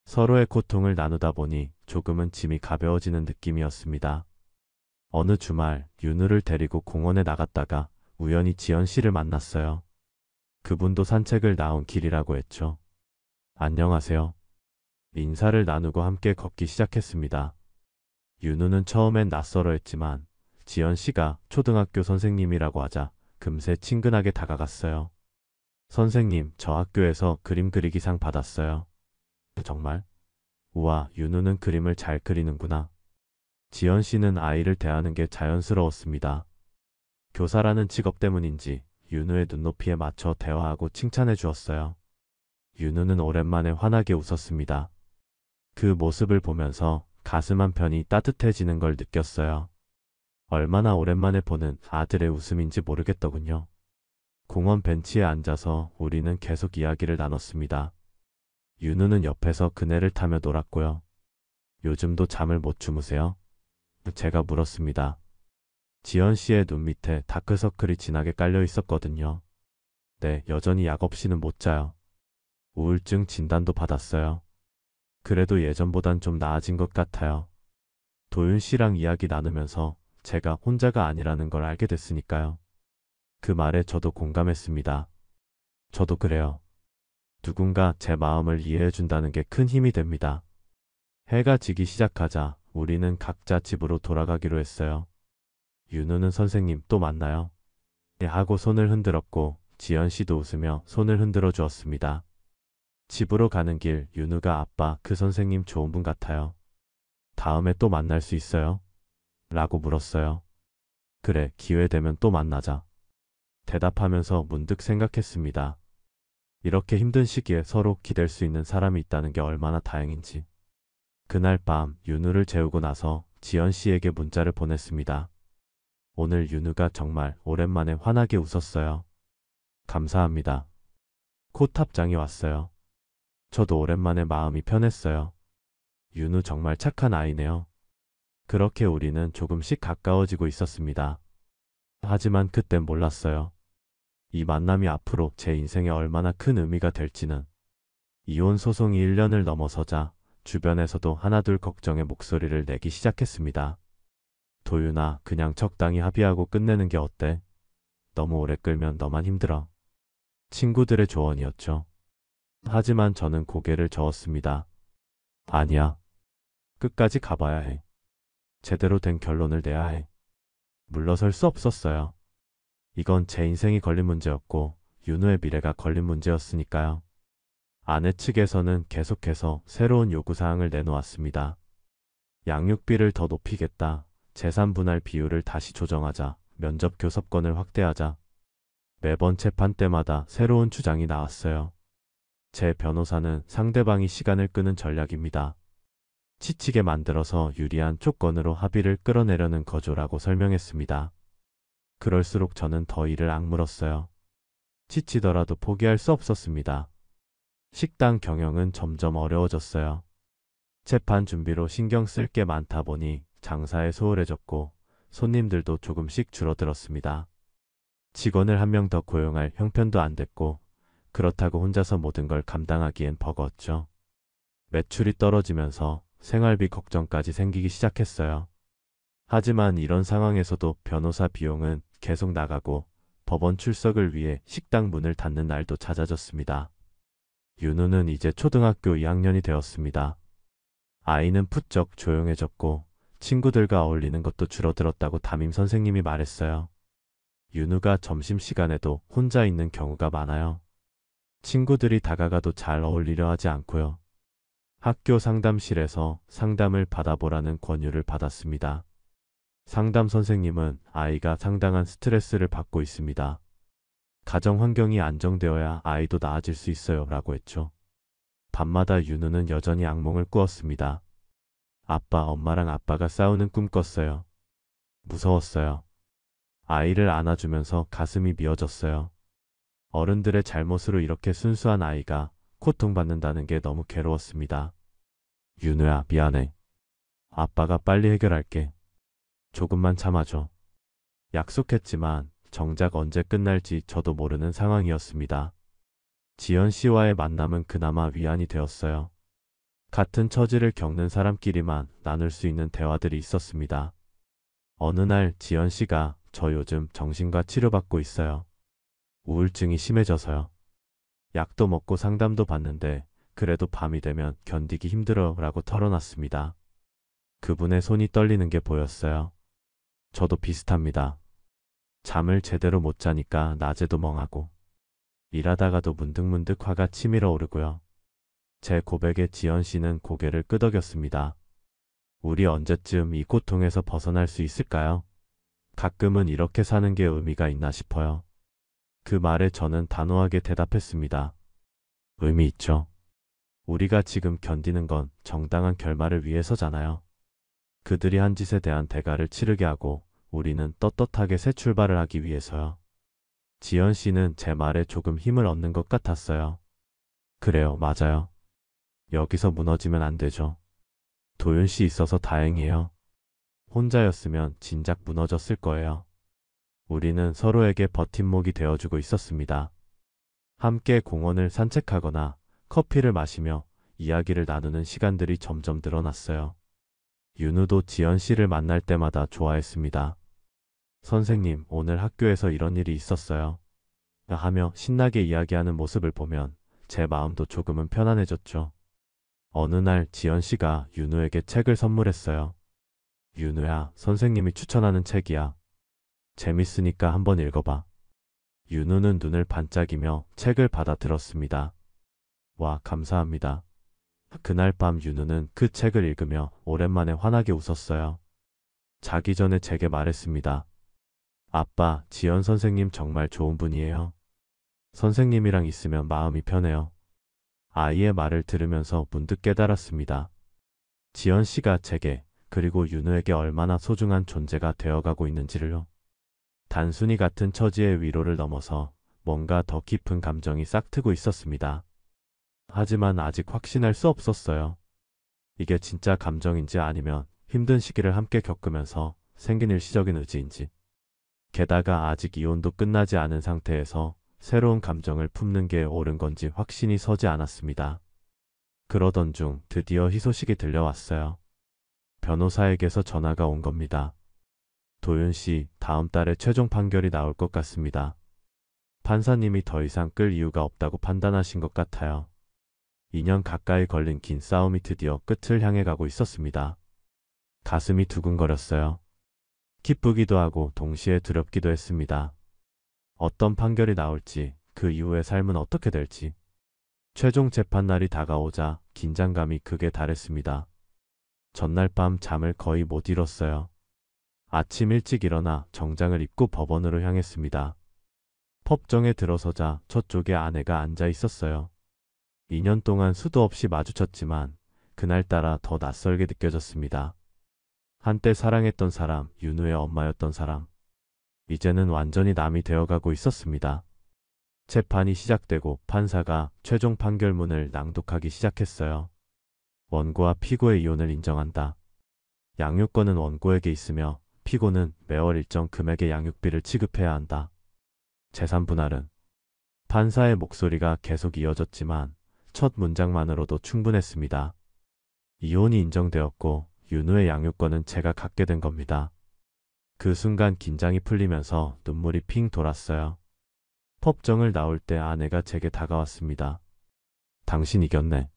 서로의 고통을 나누다 보니 조금은 짐이 가벼워지는 느낌이었습니다. 어느 주말 윤우를 데리고 공원에 나갔다가 우연히 지연 씨를 만났어요. 그분도 산책을 나온 길이라고 했죠. 안녕하세요. 인사를 나누고 함께 걷기 시작했습니다. 윤우는 처음엔 낯설어 했지만 지연 씨가 초등학교 선생님이라고 하자 금세 친근하게 다가갔어요. 선생님, 저 학교에서 그림 그리기 상 받았어요. 정말? 우와, 윤우는 그림을 잘 그리는구나. 지연 씨는 아이를 대하는 게 자연스러웠습니다. 교사라는 직업 때문인지 윤우의 눈높이에 맞춰 대화하고 칭찬해 주었어요. 윤우는 오랜만에 환하게 웃었습니다. 그 모습을 보면서 가슴 한편이 따뜻해지는 걸 느꼈어요. 얼마나 오랜만에 보는 아들의 웃음인지 모르겠더군요. 공원 벤치에 앉아서 우리는 계속 이야기를 나눴습니다. 윤우는 옆에서 그네를 타며 놀았고요. 요즘도 잠을 못 주무세요? 제가 물었습니다. 지연 씨의 눈 밑에 다크서클이 진하게 깔려 있었거든요. 네, 여전히 약 없이는 못 자요. 우울증 진단도 받았어요. 그래도 예전보단 좀 나아진 것 같아요. 도윤 씨랑 이야기 나누면서 제가 혼자가 아니라는 걸 알게 됐으니까요. 그 말에 저도 공감했습니다. 저도 그래요. 누군가 제 마음을 이해해 준다는 게 큰 힘이 됩니다. 해가 지기 시작하자 우리는 각자 집으로 돌아가기로 했어요. 윤우는 선생님 또 만나요? 네 하고 손을 흔들었고 지연 씨도 웃으며 손을 흔들어 주었습니다. 집으로 가는 길 윤우가 아빠 그 선생님 좋은 분 같아요. 다음에 또 만날 수 있어요? 라고 물었어요. 그래, 기회 되면 또 만나자. 대답하면서 문득 생각했습니다. 이렇게 힘든 시기에 서로 기댈 수 있는 사람이 있다는 게 얼마나 다행인지. 그날 밤 윤우를 재우고 나서 지연 씨에게 문자를 보냈습니다. 오늘 윤우가 정말 오랜만에 환하게 웃었어요. 감사합니다. 코탑장이 왔어요. 저도 오랜만에 마음이 편했어요. 윤우 정말 착한 아이네요. 그렇게 우리는 조금씩 가까워지고 있었습니다. 하지만 그땐 몰랐어요. 이 만남이 앞으로 제 인생에 얼마나 큰 의미가 될지는. 이혼 소송이 1년을 넘어서자 주변에서도 하나둘 걱정의 목소리를 내기 시작했습니다. 도윤아, 그냥 적당히 합의하고 끝내는 게 어때? 너무 오래 끌면 너만 힘들어. 친구들의 조언이었죠. 하지만 저는 고개를 저었습니다. 아니야. 끝까지 가봐야 해. 제대로 된 결론을 내야 해. 물러설 수 없었어요. 이건 제 인생이 걸린 문제였고 윤우의 미래가 걸린 문제였으니까요. 아내 측에서는 계속해서 새로운 요구사항을 내놓았습니다. 양육비를 더 높이겠다. 재산 분할 비율을 다시 조정하자. 면접 교섭권을 확대하자. 매번 재판 때마다 새로운 주장이 나왔어요. 제 변호사는 상대방이 시간을 끄는 전략입니다. 지치게 만들어서 유리한 조건으로 합의를 끌어내려는 거조라고 설명했습니다. 그럴수록 저는 더 이를 악물었어요. 지치더라도 포기할 수 없었습니다. 식당 경영은 점점 어려워졌어요. 재판 준비로 신경 쓸 게 많다 보니 장사에 소홀해졌고 손님들도 조금씩 줄어들었습니다. 직원을 한 명 더 고용할 형편도 안 됐고 그렇다고 혼자서 모든 걸 감당하기엔 버거웠죠. 매출이 떨어지면서 생활비 걱정까지 생기기 시작했어요. 하지만 이런 상황에서도 변호사 비용은 계속 나가고 법원 출석을 위해 식당 문을 닫는 날도 잦아졌습니다. 윤우는 이제 초등학교 2학년이 되었습니다. 아이는 부쩍 조용해졌고 친구들과 어울리는 것도 줄어들었다고 담임 선생님이 말했어요. 윤우가 점심시간에도 혼자 있는 경우가 많아요. 친구들이 다가가도 잘 어울리려 하지 않고요. 학교 상담실에서 상담을 받아보라는 권유를 받았습니다. 상담 선생님은 아이가 상당한 스트레스를 받고 있습니다. 가정 환경이 안정되어야 아이도 나아질 수 있어요 라고 했죠. 밤마다 윤우는 여전히 악몽을 꾸었습니다. 아빠, 엄마랑 아빠가 싸우는 꿈 꿨어요. 무서웠어요. 아이를 안아주면서 가슴이 미어졌어요. 어른들의 잘못으로 이렇게 순수한 아이가 고통받는다는 게 너무 괴로웠습니다. 윤우야, 미안해. 아빠가 빨리 해결할게. 조금만 참아줘. 약속했지만 정작 언제 끝날지 저도 모르는 상황이었습니다. 지연 씨와의 만남은 그나마 위안이 되었어요. 같은 처지를 겪는 사람끼리만 나눌 수 있는 대화들이 있었습니다. 어느 날 지연 씨가 저 요즘 정신과 치료받고 있어요. 우울증이 심해져서요. 약도 먹고 상담도 받는데 그래도 밤이 되면 견디기 힘들어 라고 털어놨습니다. 그분의 손이 떨리는 게 보였어요. 저도 비슷합니다. 잠을 제대로 못 자니까 낮에도 멍하고 일하다가도 문득문득 화가 치밀어 오르고요. 제 고백에 지연 씨는 고개를 끄덕였습니다. 우리 언제쯤 이 고통에서 벗어날 수 있을까요? 가끔은 이렇게 사는 게 의미가 있나 싶어요. 그 말에 저는 단호하게 대답했습니다. 의미 있죠. 우리가 지금 견디는 건 정당한 결말을 위해서잖아요. 그들이 한 짓에 대한 대가를 치르게 하고 우리는 떳떳하게 새 출발을 하기 위해서요. 지연 씨는 제 말에 조금 힘을 얻는 것 같았어요. 그래요, 맞아요. 여기서 무너지면 안 되죠. 도윤 씨 있어서 다행이에요. 혼자였으면 진작 무너졌을 거예요. 우리는 서로에게 버팀목이 되어주고 있었습니다. 함께 공원을 산책하거나 커피를 마시며 이야기를 나누는 시간들이 점점 늘어났어요. 윤우도 지연 씨를 만날 때마다 좋아했습니다. 선생님, 오늘 학교에서 이런 일이 있었어요. 하며 신나게 이야기하는 모습을 보면 제 마음도 조금은 편안해졌죠. 어느 날 지연 씨가 윤우에게 책을 선물했어요. 윤우야, 선생님이 추천하는 책이야. 재밌으니까 한번 읽어봐. 윤우는 눈을 반짝이며 책을 받아 들었습니다. 와, 감사합니다. 그날 밤 윤우는 그 책을 읽으며 오랜만에 환하게 웃었어요. 자기 전에 제게 말했습니다. 아빠, 지연 선생님 정말 좋은 분이에요. 선생님이랑 있으면 마음이 편해요. 아이의 말을 들으면서 문득 깨달았습니다. 지연 씨가 제게 그리고 윤우에게 얼마나 소중한 존재가 되어가고 있는지를요. 단순히 같은 처지의 위로를 넘어서 뭔가 더 깊은 감정이 싹트고 있었습니다. 하지만 아직 확신할 수 없었어요. 이게 진짜 감정인지 아니면 힘든 시기를 함께 겪으면서 생긴 일시적인 의지인지. 게다가 아직 이혼도 끝나지 않은 상태에서 새로운 감정을 품는 게 옳은 건지 확신이 서지 않았습니다. 그러던 중 드디어 희소식이 들려왔어요. 변호사에게서 전화가 온 겁니다. 도윤 씨, 다음 달에 최종 판결이 나올 것 같습니다. 판사님이 더 이상 끌 이유가 없다고 판단하신 것 같아요. 2년 가까이 걸린 긴 싸움이 드디어 끝을 향해 가고 있었습니다. 가슴이 두근거렸어요. 기쁘기도 하고 동시에 두렵기도 했습니다. 어떤 판결이 나올지, 그 이후의 삶은 어떻게 될지. 최종 재판날이 다가오자 긴장감이 극에 달했습니다. 전날 밤 잠을 거의 못 이뤘어요. 아침 일찍 일어나 정장을 입고 법원으로 향했습니다. 법정에 들어서자 저쪽에 아내가 앉아 있었어요. 2년 동안 수도 없이 마주쳤지만 그날따라 더 낯설게 느껴졌습니다. 한때 사랑했던 사람, 윤우의 엄마였던 사람. 이제는 완전히 남이 되어가고 있었습니다. 재판이 시작되고 판사가 최종 판결문을 낭독하기 시작했어요. 원고와 피고의 이혼을 인정한다. 양육권은 원고에게 있으며 피고는 매월 일정 금액의 양육비를 지급해야 한다. 재산 분할은. 판사의 목소리가 계속 이어졌지만 첫 문장만으로도 충분했습니다. 이혼이 인정되었고 윤우의 양육권은 제가 갖게 된 겁니다. 그 순간 긴장이 풀리면서 눈물이 핑 돌았어요. 법정을 나올 때 아내가 제게 다가왔습니다. 당신 이겼네.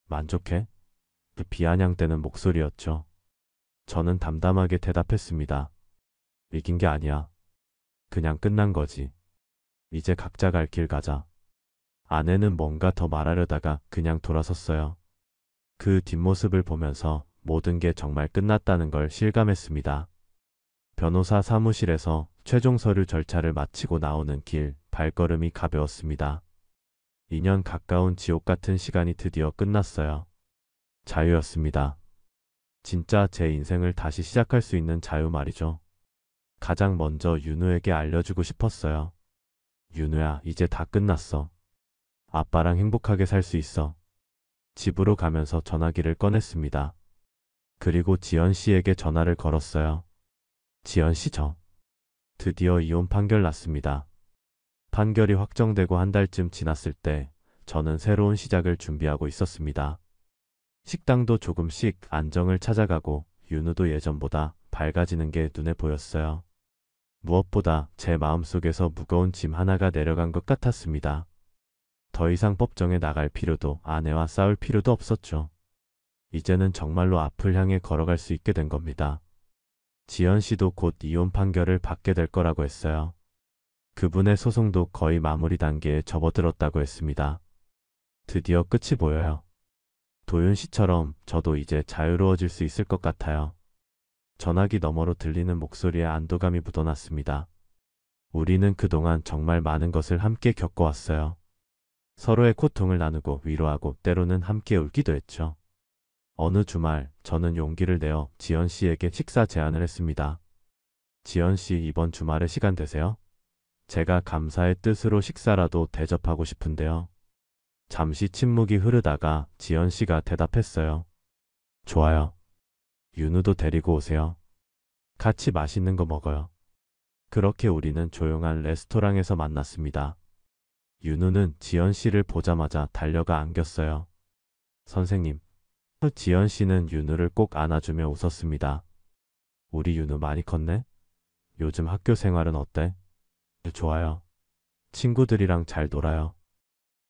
만족해? 비아냥대는 목소리였죠. 저는 담담하게 대답했습니다. 이긴 게 아니야. 그냥 끝난 거지. 이제 각자 갈 길 가자. 아내는 뭔가 더 말하려다가 그냥 돌아섰어요. 그 뒷모습을 보면서 모든 게 정말 끝났다는 걸 실감했습니다. 변호사 사무실에서 최종 서류 절차를 마치고 나오는 길, 발걸음이 가벼웠습니다. 2년 가까운 지옥 같은 시간이 드디어 끝났어요. 자유였습니다. 진짜 제 인생을 다시 시작할 수 있는 자유 말이죠. 가장 먼저 윤우에게 알려주고 싶었어요. 윤우야, 이제 다 끝났어. 아빠랑 행복하게 살 수 있어. 집으로 가면서 전화기를 꺼냈습니다. 그리고 지연 씨에게 전화를 걸었어요. 지연 씨, 저 드디어 이혼 판결 났습니다. 판결이 확정되고 한 달쯤 지났을 때 저는 새로운 시작을 준비하고 있었습니다. 식당도 조금씩 안정을 찾아가고 윤우도 예전보다 밝아지는 게 눈에 보였어요. 무엇보다 제 마음속에서 무거운 짐 하나가 내려간 것 같았습니다. 더 이상 법정에 나갈 필요도 아내와 싸울 필요도 없었죠. 이제는 정말로 앞을 향해 걸어갈 수 있게 된 겁니다. 지연 씨도 곧 이혼 판결을 받게 될 거라고 했어요. 그분의 소송도 거의 마무리 단계에 접어들었다고 했습니다. 드디어 끝이 보여요. 도윤 씨처럼 저도 이제 자유로워질 수 있을 것 같아요. 전화기 너머로 들리는 목소리에 안도감이 묻어났습니다. 우리는 그동안 정말 많은 것을 함께 겪어왔어요. 서로의 고통을 나누고 위로하고 때로는 함께 울기도 했죠. 어느 주말 저는 용기를 내어 지연 씨에게 식사 제안을 했습니다. 지연 씨 이번 주말에 시간 되세요? 제가 감사의 뜻으로 식사라도 대접하고 싶은데요. 잠시 침묵이 흐르다가 지연 씨가 대답했어요. 좋아요. 윤우도 데리고 오세요. 같이 맛있는 거 먹어요. 그렇게 우리는 조용한 레스토랑에서 만났습니다. 윤우는 지연 씨를 보자마자 달려가 안겼어요. 선생님. 지연 씨는 윤우를 꼭 안아주며 웃었습니다. 우리 윤우 많이 컸네? 요즘 학교 생활은 어때? 좋아요. 친구들이랑 잘 놀아요.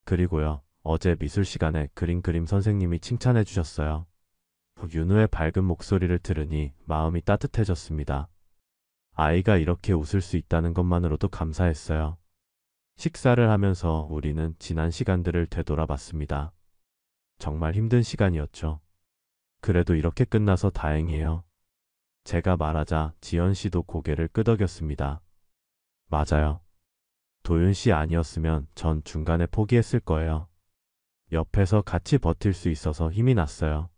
그리고요, 어제 미술 시간에 그림 선생님이 칭찬해 주셨어요. 윤우의 밝은 목소리를 들으니 마음이 따뜻해졌습니다. 아이가 이렇게 웃을 수 있다는 것만으로도 감사했어요. 식사를 하면서 우리는 지난 시간들을 되돌아봤습니다. 정말 힘든 시간이었죠. 그래도 이렇게 끝나서 다행이에요. 제가 말하자 지연 씨도 고개를 끄덕였습니다. 맞아요. 도윤 씨 아니었으면 전 중간에 포기했을 거예요. 옆에서 같이 버틸 수 있어서 힘이 났어요.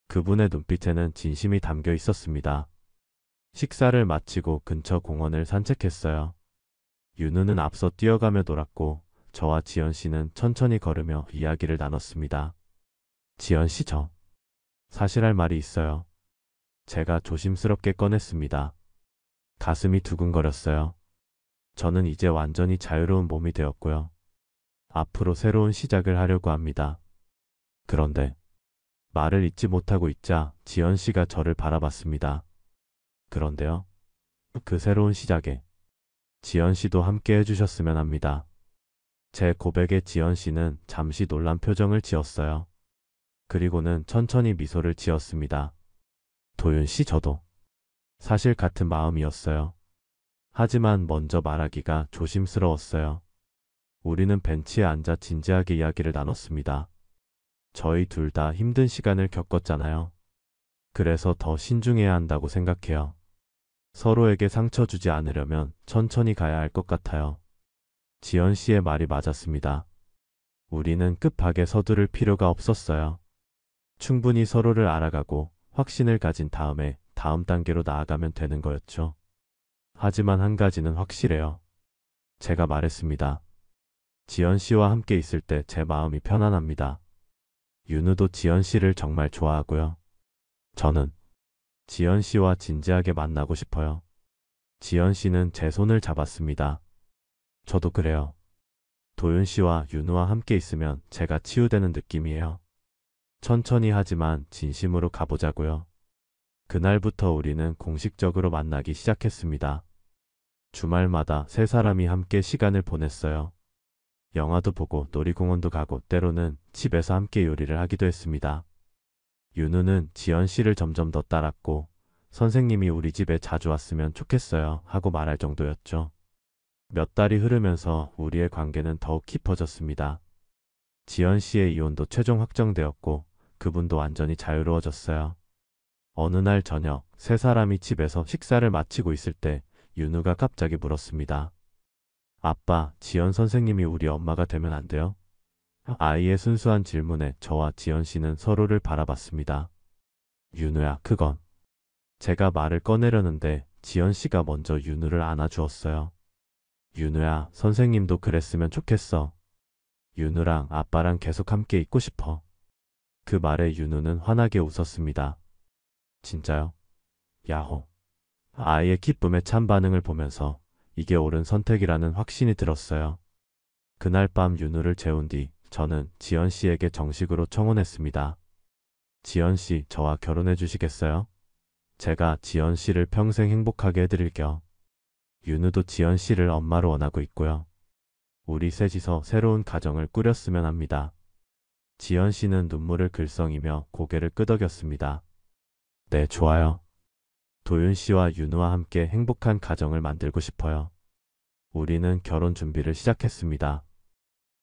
그분의 눈빛에는 진심이 담겨 있었습니다. 식사를 마치고 근처 공원을 산책했어요. 윤우는 앞서 뛰어가며 놀았고 저와 지연 씨는 천천히 걸으며 이야기를 나눴습니다. 지연 씨 사실 할 말이 있어요. 제가 조심스럽게 꺼냈습니다. 가슴이 두근거렸어요. 저는 이제 완전히 자유로운 몸이 되었고요. 앞으로 새로운 시작을 하려고 합니다. 그런데 말을 잇지 못하고 있자 지연 씨가 저를 바라봤습니다. 그런데요. 그 새로운 시작에 지연 씨도 함께 해주셨으면 합니다. 제 고백에 지연 씨는 잠시 놀란 표정을 지었어요. 그리고는 천천히 미소를 지었습니다. 도윤 씨 저도 사실 같은 마음이었어요. 하지만 먼저 말하기가 조심스러웠어요. 우리는 벤치에 앉아 진지하게 이야기를 나눴습니다. 저희 둘 다 힘든 시간을 겪었잖아요. 그래서 더 신중해야 한다고 생각해요. 서로에게 상처 주지 않으려면 천천히 가야 할 것 같아요. 지연 씨의 말이 맞았습니다. 우리는 급하게 서두를 필요가 없었어요. 충분히 서로를 알아가고 확신을 가진 다음에 다음 단계로 나아가면 되는 거였죠. 하지만 한 가지는 확실해요. 제가 말했습니다. 지연 씨와 함께 있을 때 제 마음이 편안합니다. 윤우도 지연 씨를 정말 좋아하고요. 저는 지연 씨와 진지하게 만나고 싶어요. 지연 씨는 제 손을 잡았습니다. 저도 그래요. 도윤 씨와 윤우와 함께 있으면 제가 치유되는 느낌이에요. 천천히 하지만 진심으로 가보자고요. 그날부터 우리는 공식적으로 만나기 시작했습니다. 주말마다 세 사람이 함께 시간을 보냈어요. 영화도 보고 놀이공원도 가고 때로는 집에서 함께 요리를 하기도 했습니다. 윤우는 지연 씨를 점점 더 따랐고 선생님이 우리 집에 자주 왔으면 좋겠어요 하고 말할 정도였죠. 몇 달이 흐르면서 우리의 관계는 더욱 깊어졌습니다. 지연 씨의 이혼도 최종 확정되었고 그분도 완전히 자유로워졌어요. 어느 날 저녁 세 사람이 집에서 식사를 마치고 있을 때 윤우가 갑자기 물었습니다. 아빠, 지연 선생님이 우리 엄마가 되면 안 돼요? 아이의 순수한 질문에 저와 지연 씨는 서로를 바라봤습니다. 윤우야, 그건. 제가 말을 꺼내려는데 지연 씨가 먼저 윤우를 안아주었어요. 윤우야, 선생님도 그랬으면 좋겠어. 윤우랑 아빠랑 계속 함께 있고 싶어. 그 말에 윤우는 환하게 웃었습니다. 진짜요? 야호. 아이의 기쁨에 찬 반응을 보면서 이게 옳은 선택이라는 확신이 들었어요. 그날 밤 윤우를 재운 뒤 저는 지연 씨에게 정식으로 청혼했습니다. 지연 씨, 저와 결혼해 주시겠어요? 제가 지연 씨를 평생 행복하게 해드릴게요. 윤우도 지연 씨를 엄마로 원하고 있고요. 우리 셋이서 새로운 가정을 꾸렸으면 합니다. 지연 씨는 눈물을 글썽이며 고개를 끄덕였습니다. 네, 좋아요. 도윤 씨와 윤우와 함께 행복한 가정을 만들고 싶어요. 우리는 결혼 준비를 시작했습니다.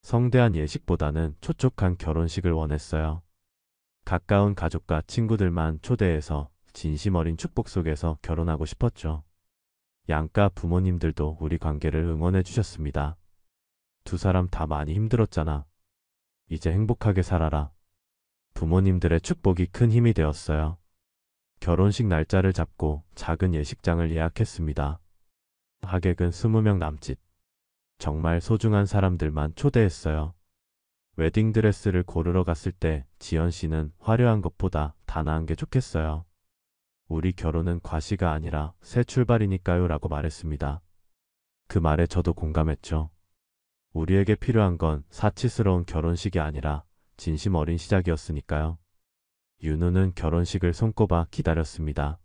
성대한 예식보다는 촉촉한 결혼식을 원했어요. 가까운 가족과 친구들만 초대해서 진심 어린 축복 속에서 결혼하고 싶었죠. 양가 부모님들도 우리 관계를 응원해 주셨습니다. 두 사람 다 많이 힘들었잖아. 이제 행복하게 살아라. 부모님들의 축복이 큰 힘이 되었어요. 결혼식 날짜를 잡고 작은 예식장을 예약했습니다. 하객은 20명 남짓. 정말 소중한 사람들만 초대했어요. 웨딩드레스를 고르러 갔을 때 지연 씨는 화려한 것보다 단아한 게 좋겠어요. 우리 결혼은 과시가 아니라 새 출발이니까요 라고 말했습니다. 그 말에 저도 공감했죠. 우리에게 필요한 건 사치스러운 결혼식이 아니라 진심 어린 시작이었으니까요. 윤우는 결혼식을 손꼽아 기다렸습니다.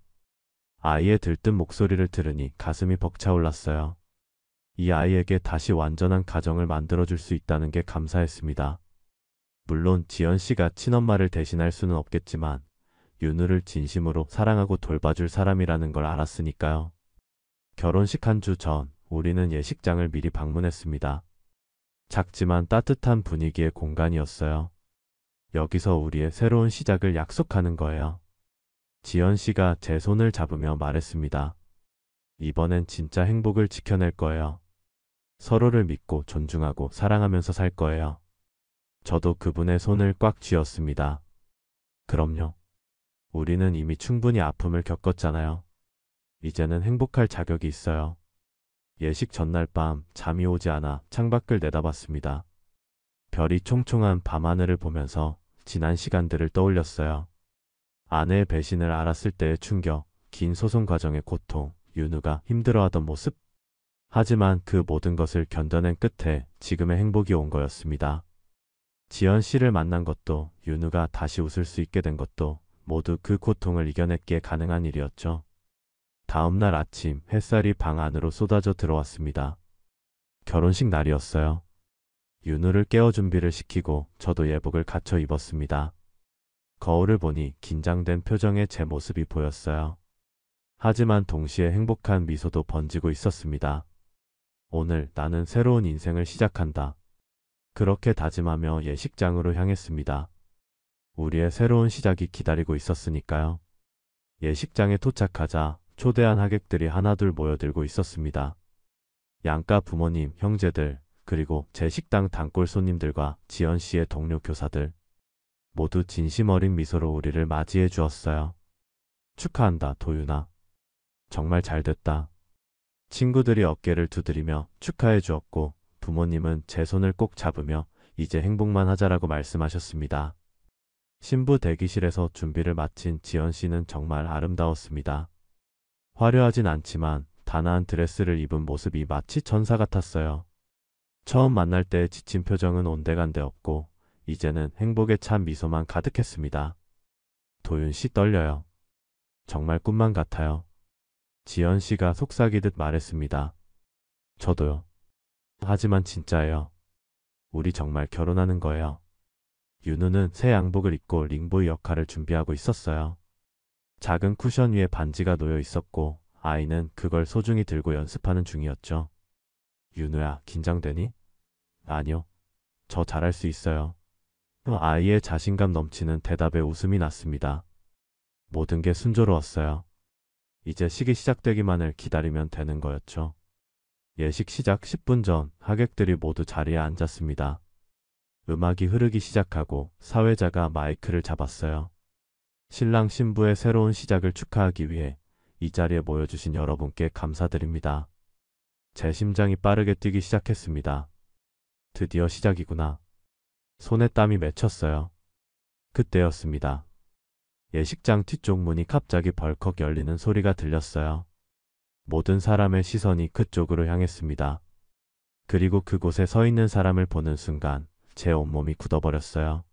아이의 들뜬 목소리를 들으니 가슴이 벅차올랐어요. 이 아이에게 다시 완전한 가정을 만들어줄 수 있다는 게 감사했습니다. 물론 지연 씨가 친엄마를 대신할 수는 없겠지만 윤우를 진심으로 사랑하고 돌봐줄 사람이라는 걸 알았으니까요. 결혼식 한 주 전 우리는 예식장을 미리 방문했습니다. 작지만 따뜻한 분위기의 공간이었어요. 여기서 우리의 새로운 시작을 약속하는 거예요. 지연 씨가 제 손을 잡으며 말했습니다. 이번엔 진짜 행복을 지켜낼 거예요. 서로를 믿고 존중하고 사랑하면서 살 거예요. 저도 그분의 손을 꽉 쥐었습니다. 그럼요. 우리는 이미 충분히 아픔을 겪었잖아요. 이제는 행복할 자격이 있어요. 예식 전날 밤 잠이 오지 않아 창밖을 내다봤습니다. 별이 총총한 밤하늘을 보면서 지난 시간들을 떠올렸어요. 아내의 배신을 알았을 때의 충격, 긴 소송 과정의 고통, 윤우가 힘들어하던 모습. 하지만 그 모든 것을 견뎌낸 끝에 지금의 행복이 온 거였습니다. 지연 씨를 만난 것도, 윤우가 다시 웃을 수 있게 된 것도 모두 그 고통을 이겨냈기에 가능한 일이었죠. 다음 날 아침 햇살이 방 안으로 쏟아져 들어왔습니다. 결혼식 날이었어요. 윤우를 깨워 준비를 시키고 저도 예복을 갖춰 입었습니다. 거울을 보니 긴장된 표정의 제 모습이 보였어요. 하지만 동시에 행복한 미소도 번지고 있었습니다. 오늘 나는 새로운 인생을 시작한다. 그렇게 다짐하며 예식장으로 향했습니다. 우리의 새로운 시작이 기다리고 있었으니까요. 예식장에 도착하자 초대한 하객들이 하나둘 모여들고 있었습니다. 양가 부모님, 형제들, 그리고 제 식당 단골 손님들과 지연 씨의 동료 교사들. 모두 진심 어린 미소로 우리를 맞이해 주었어요. 축하한다, 도윤아. 정말 잘 됐다. 친구들이 어깨를 두드리며 축하해 주었고 부모님은 제 손을 꼭 잡으며 이제 행복만 하자라고 말씀하셨습니다. 신부 대기실에서 준비를 마친 지연 씨는 정말 아름다웠습니다. 화려하진 않지만 단아한 드레스를 입은 모습이 마치 천사 같았어요. 처음 만날 때의 지친 표정은 온데간데 없고 이제는 행복에 찬 미소만 가득했습니다. 도윤 씨 떨려요. 정말 꿈만 같아요. 지연 씨가 속삭이듯 말했습니다. 저도요. 하지만 진짜예요. 우리 정말 결혼하는 거예요. 윤우는 새 양복을 입고 링보이 역할을 준비하고 있었어요. 작은 쿠션 위에 반지가 놓여 있었고 아이는 그걸 소중히 들고 연습하는 중이었죠. 윤우야, 긴장되니? 아니요. 저 잘할 수 있어요. 아이의 자신감 넘치는 대답에 웃음이 났습니다. 모든 게 순조로웠어요. 이제 식이 시작되기만을 기다리면 되는 거였죠. 예식 시작 10분 전 하객들이 모두 자리에 앉았습니다. 음악이 흐르기 시작하고 사회자가 마이크를 잡았어요. 신랑 신부의 새로운 시작을 축하하기 위해 이 자리에 모여주신 여러분께 감사드립니다. 제 심장이 빠르게 뛰기 시작했습니다. 드디어 시작이구나. 손에 땀이 맺혔어요. 그때였습니다. 예식장 뒤쪽 문이 갑자기 벌컥 열리는 소리가 들렸어요. 모든 사람의 시선이 그쪽으로 향했습니다. 그리고 그곳에 서 있는 사람을 보는 순간 제 온몸이 굳어버렸어요.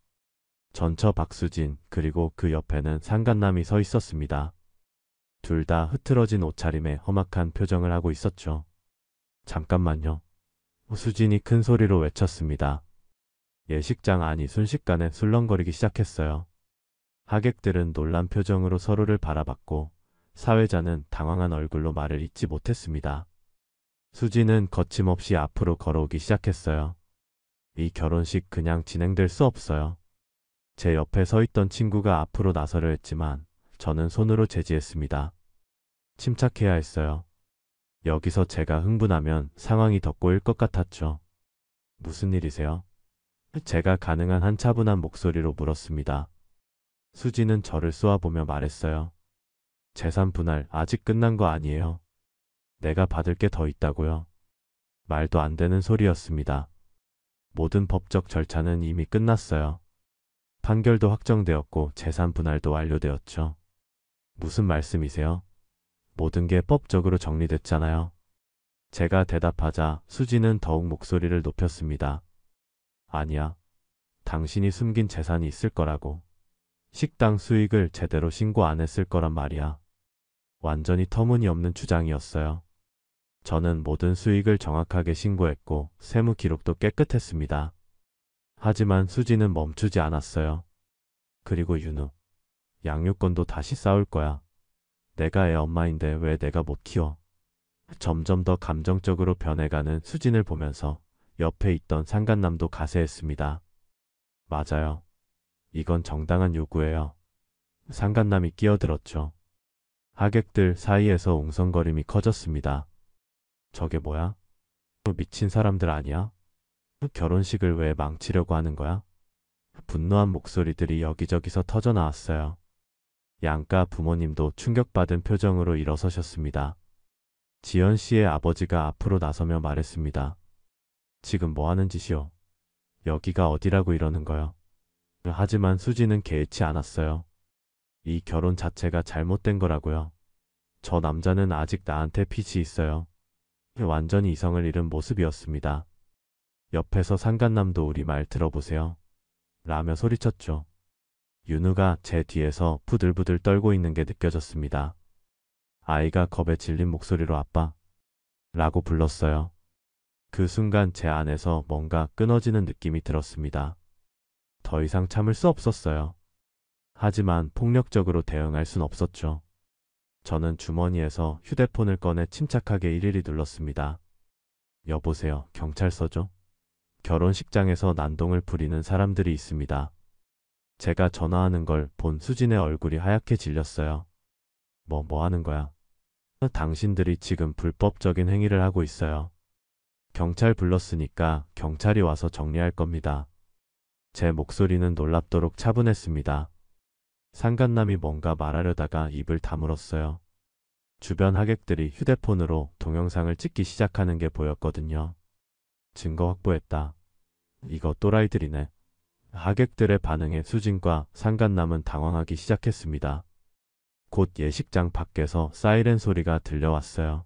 전처 박수진, 그리고 그 옆에는 상간남이 서 있었습니다. 둘 다 흐트러진 옷차림에 험악한 표정을 하고 있었죠. 잠깐만요. 수진이 큰 소리로 외쳤습니다. 예식장 안이 순식간에 술렁거리기 시작했어요. 하객들은 놀란 표정으로 서로를 바라봤고 사회자는 당황한 얼굴로 말을 잇지 못했습니다. 수진은 거침없이 앞으로 걸어오기 시작했어요. 이 결혼식 그냥 진행될 수 없어요. 제 옆에 서 있던 친구가 앞으로 나서려 했지만 저는 손으로 제지했습니다. 침착해야 했어요. 여기서 제가 흥분하면 상황이 더 꼬일 것 같았죠. 무슨 일이세요? 제가 가능한 한 차분한 목소리로 물었습니다. 수지는 저를 쏘아보며 말했어요. 재산 분할 아직 끝난 거 아니에요. 내가 받을 게 더 있다고요. 말도 안 되는 소리였습니다. 모든 법적 절차는 이미 끝났어요. 판결도 확정되었고 재산 분할도 완료되었죠. 무슨 말씀이세요? 모든 게 법적으로 정리됐잖아요. 제가 대답하자 수지는 더욱 목소리를 높였습니다. 아니야. 당신이 숨긴 재산이 있을 거라고. 식당 수익을 제대로 신고 안 했을 거란 말이야. 완전히 터무니없는 주장이었어요. 저는 모든 수익을 정확하게 신고했고 세무 기록도 깨끗했습니다. 하지만 수지는 멈추지 않았어요. 그리고 윤우, 양육권도 다시 싸울 거야. 내가 애 엄마인데 왜 내가 못 키워? 점점 더 감정적으로 변해가는 수진을 보면서 옆에 있던 상간남도 가세했습니다. 맞아요. 이건 정당한 요구예요. 상간남이 끼어들었죠. 하객들 사이에서 웅성거림이 커졌습니다. 저게 뭐야? 미친 사람들 아니야? 결혼식을 왜 망치려고 하는 거야? 분노한 목소리들이 여기저기서 터져 나왔어요. 양가 부모님도 충격받은 표정으로 일어서셨습니다. 지연 씨의 아버지가 앞으로 나서며 말했습니다. 지금 뭐 하는 짓이요? 여기가 어디라고 이러는 거요? 하지만 수지는 개의치 않았어요. 이 결혼 자체가 잘못된 거라고요. 저 남자는 아직 나한테 빚이 있어요. 완전히 이성을 잃은 모습이었습니다. 옆에서 상간남도 우리 말 들어보세요. 라며 소리쳤죠. 윤우가 제 뒤에서 부들부들 떨고 있는 게 느껴졌습니다. 아이가 겁에 질린 목소리로 아빠 라고 불렀어요. 그 순간 제 안에서 뭔가 끊어지는 느낌이 들었습니다. 더 이상 참을 수 없었어요. 하지만 폭력적으로 대응할 순 없었죠. 저는 주머니에서 휴대폰을 꺼내 침착하게 일일이 눌렀습니다. 여보세요, 경찰서죠? 결혼식장에서 난동을 부리는 사람들이 있습니다. 제가 전화하는 걸 본 수진의 얼굴이 하얗게 질렸어요. 뭐 하는 거야? 당신들이 지금 불법적인 행위를 하고 있어요. 경찰 불렀으니까 경찰이 와서 정리할 겁니다. 제 목소리는 놀랍도록 차분했습니다. 상간남이 뭔가 말하려다가 입을 다물었어요. 주변 하객들이 휴대폰으로 동영상을 찍기 시작하는 게 보였거든요. 증거 확보했다. 이거 또라이들이네. 하객들의 반응에 수진과 상간남은 당황하기 시작했습니다. 곧 예식장 밖에서 사이렌 소리가 들려왔어요.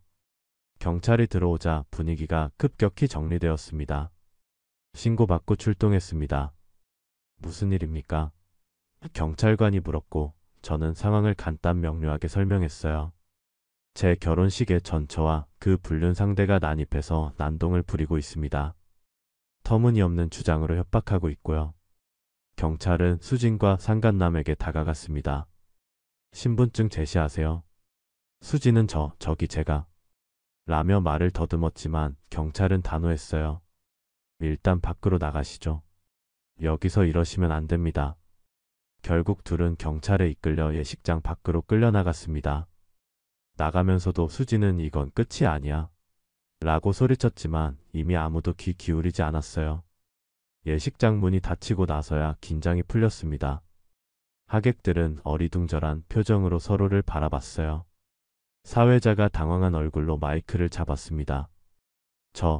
경찰이 들어오자 분위기가 급격히 정리되었습니다. 신고받고 출동했습니다. 무슨 일입니까? 경찰관이 물었고 저는 상황을 간단 명료하게 설명했어요. 제 결혼식의 전처와 그 불륜 상대가 난입해서 난동을 부리고 있습니다. 터무니없는 주장으로 협박하고 있고요. 경찰은 수진과 상간남에게 다가갔습니다. 신분증 제시하세요. 수진은 저기 제가 라며 말을 더듬었지만 경찰은 단호했어요. 일단 밖으로 나가시죠. 여기서 이러시면 안 됩니다. 결국 둘은 경찰에 이끌려 예식장 밖으로 끌려나갔습니다. 나가면서도 수진은 이건 끝이 아니야. 라고 소리쳤지만 이미 아무도 귀 기울이지 않았어요. 예식장 문이 닫히고 나서야 긴장이 풀렸습니다. 하객들은 어리둥절한 표정으로 서로를 바라봤어요. 사회자가 당황한 얼굴로 마이크를 잡았습니다.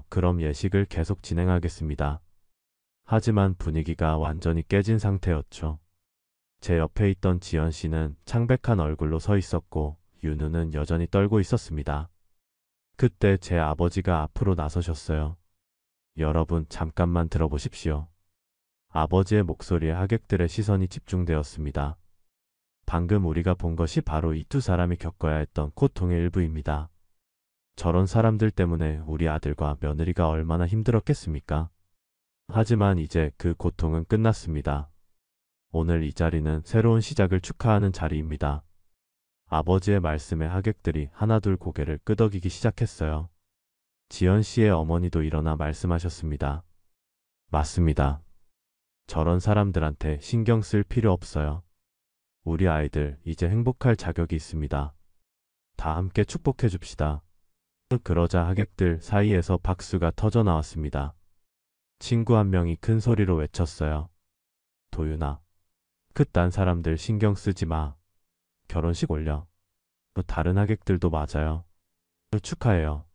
그럼 예식을 계속 진행하겠습니다. 하지만 분위기가 완전히 깨진 상태였죠. 제 옆에 있던 지연 씨는 창백한 얼굴로 서 있었고 윤우는 여전히 떨고 있었습니다. 그때 제 아버지가 앞으로 나서셨어요. 여러분, 잠깐만 들어보십시오. 아버지의 목소리에 하객들의 시선이 집중되었습니다. 방금 우리가 본 것이 바로 이 두 사람이 겪어야 했던 고통의 일부입니다. 저런 사람들 때문에 우리 아들과 며느리가 얼마나 힘들었겠습니까? 하지만 이제 그 고통은 끝났습니다. 오늘 이 자리는 새로운 시작을 축하하는 자리입니다. 아버지의 말씀에 하객들이 하나둘 고개를 끄덕이기 시작했어요. 지연 씨의 어머니도 일어나 말씀하셨습니다. 맞습니다. 저런 사람들한테 신경 쓸 필요 없어요. 우리 아이들 이제 행복할 자격이 있습니다. 다 함께 축복해 줍시다. 그러자 하객들 사이에서 박수가 터져 나왔습니다. 친구 한 명이 큰 소리로 외쳤어요. 도윤아, 그딴 사람들 신경 쓰지 마. 결혼식 올려. 다른 하객들도 맞아요. 축하해요.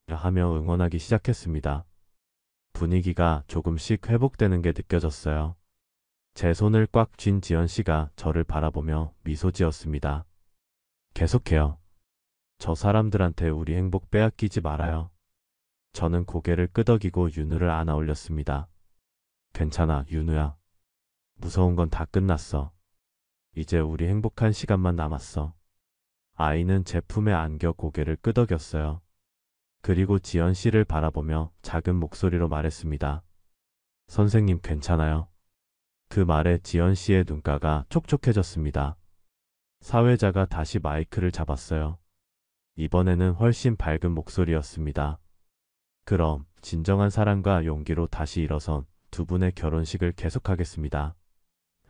하며 응원하기 시작했습니다. 분위기가 조금씩 회복되는 게 느껴졌어요. 제 손을 꽉 쥔 지연 씨가 저를 바라보며 미소 지었습니다. 계속해요. 저 사람들한테 우리 행복 빼앗기지 말아요. 저는 고개를 끄덕이고 윤우를 안아 올렸습니다. 괜찮아, 윤우야. 무서운 건 다 끝났어. 이제 우리 행복한 시간만 남았어. 아이는 제 품에 안겨 고개를 끄덕였어요. 그리고 지연 씨를 바라보며 작은 목소리로 말했습니다. 선생님 괜찮아요? 그 말에 지연 씨의 눈가가 촉촉해졌습니다. 사회자가 다시 마이크를 잡았어요. 이번에는 훨씬 밝은 목소리였습니다. 그럼 진정한 사랑과 용기로 다시 일어선 두 분의 결혼식을 계속하겠습니다.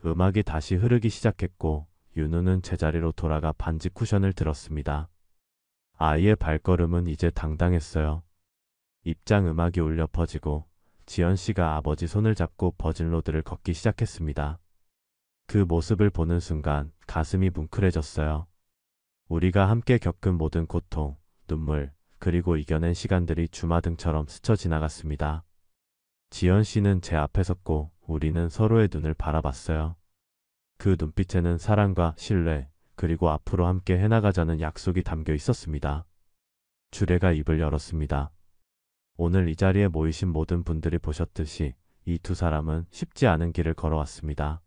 음악이 다시 흐르기 시작했고 윤우는 제자리로 돌아가 반지 쿠션을 들었습니다. 아이의 발걸음은 이제 당당했어요. 입장 음악이 울려 퍼지고 지연 씨가 아버지 손을 잡고 버진로드를 걷기 시작했습니다. 그 모습을 보는 순간 가슴이 뭉클해졌어요. 우리가 함께 겪은 모든 고통, 눈물, 그리고 이겨낸 시간들이 주마등처럼 스쳐 지나갔습니다. 지연 씨는 제 앞에 섰고 우리는 서로의 눈을 바라봤어요. 그 눈빛에는 사랑과 신뢰, 그리고 앞으로 함께 해나가자는 약속이 담겨 있었습니다. 주례가 입을 열었습니다. 오늘 이 자리에 모이신 모든 분들이 보셨듯이 이 두 사람은 쉽지 않은 길을 걸어왔습니다.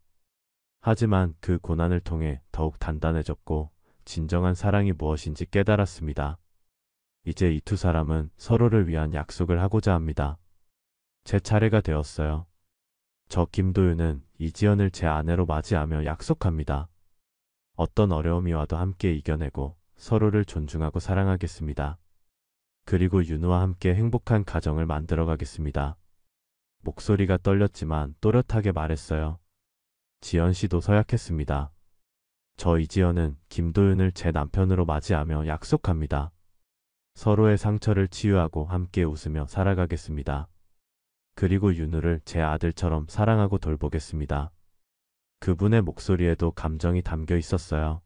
하지만 그 고난을 통해 더욱 단단해졌고 진정한 사랑이 무엇인지 깨달았습니다. 이제 이 두 사람은 서로를 위한 약속을 하고자 합니다. 제 차례가 되었어요. 저 김도윤은 이지연을 제 아내로 맞이하며 약속합니다. 어떤 어려움이 와도 함께 이겨내고 서로를 존중하고 사랑하겠습니다. 그리고 윤우와 함께 행복한 가정을 만들어 가겠습니다. 목소리가 떨렸지만 또렷하게 말했어요. 지연 씨도 서약했습니다. 저 이지연은 김도윤을 제 남편으로 맞이하며 약속합니다. 서로의 상처를 치유하고 함께 웃으며 살아가겠습니다. 그리고 윤우를 제 아들처럼 사랑하고 돌보겠습니다. 그분의 목소리에도 감정이 담겨 있었어요.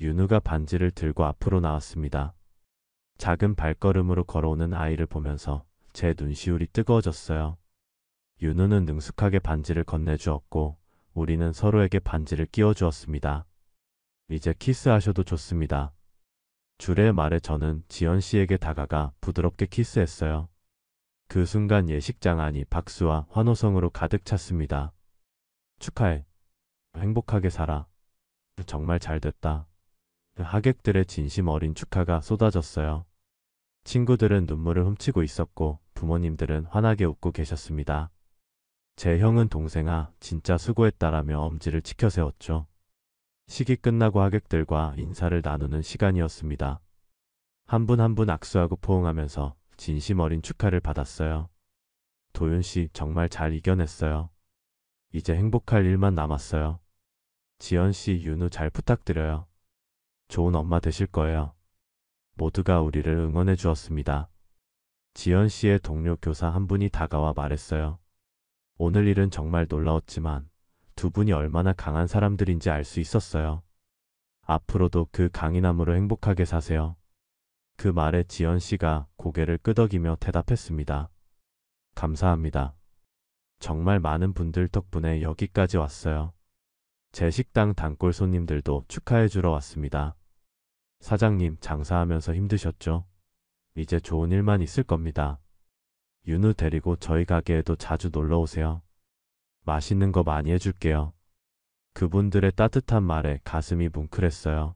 윤우가 반지를 들고 앞으로 나왔습니다. 작은 발걸음으로 걸어오는 아이를 보면서 제 눈시울이 뜨거워졌어요. 윤우는 능숙하게 반지를 건네주었고 우리는 서로에게 반지를 끼워주었습니다. 이제 키스하셔도 좋습니다. 주례의 말에 저는 지연 씨에게 다가가 부드럽게 키스했어요. 그 순간 예식장 안이 박수와 환호성으로 가득 찼습니다. 축하해. 행복하게 살아. 정말 잘 됐다. 하객들의 진심 어린 축하가 쏟아졌어요. 친구들은 눈물을 훔치고 있었고 부모님들은 환하게 웃고 계셨습니다. 제 형은 동생아 진짜 수고했다라며 엄지를 치켜세웠죠. 식이 끝나고 하객들과 인사를 나누는 시간이었습니다. 한 분 한 분 악수하고 포옹하면서 진심 어린 축하를 받았어요. 도윤 씨 정말 잘 이겨냈어요. 이제 행복할 일만 남았어요. 지연 씨, 윤우 잘 부탁드려요. 좋은 엄마 되실 거예요. 모두가 우리를 응원해 주었습니다. 지연 씨의 동료 교사 한 분이 다가와 말했어요. 오늘 일은 정말 놀라웠지만 두 분이 얼마나 강한 사람들인지 알 수 있었어요. 앞으로도 그 강인함으로 행복하게 사세요. 그 말에 지연 씨가 고개를 끄덕이며 대답했습니다. 감사합니다. 정말 많은 분들 덕분에 여기까지 왔어요. 제 식당 단골 손님들도 축하해 주러 왔습니다. 사장님 장사하면서 힘드셨죠? 이제 좋은 일만 있을 겁니다. 윤우 데리고 저희 가게에도 자주 놀러 오세요. 맛있는 거 많이 해줄게요. 그분들의 따뜻한 말에 가슴이 뭉클했어요.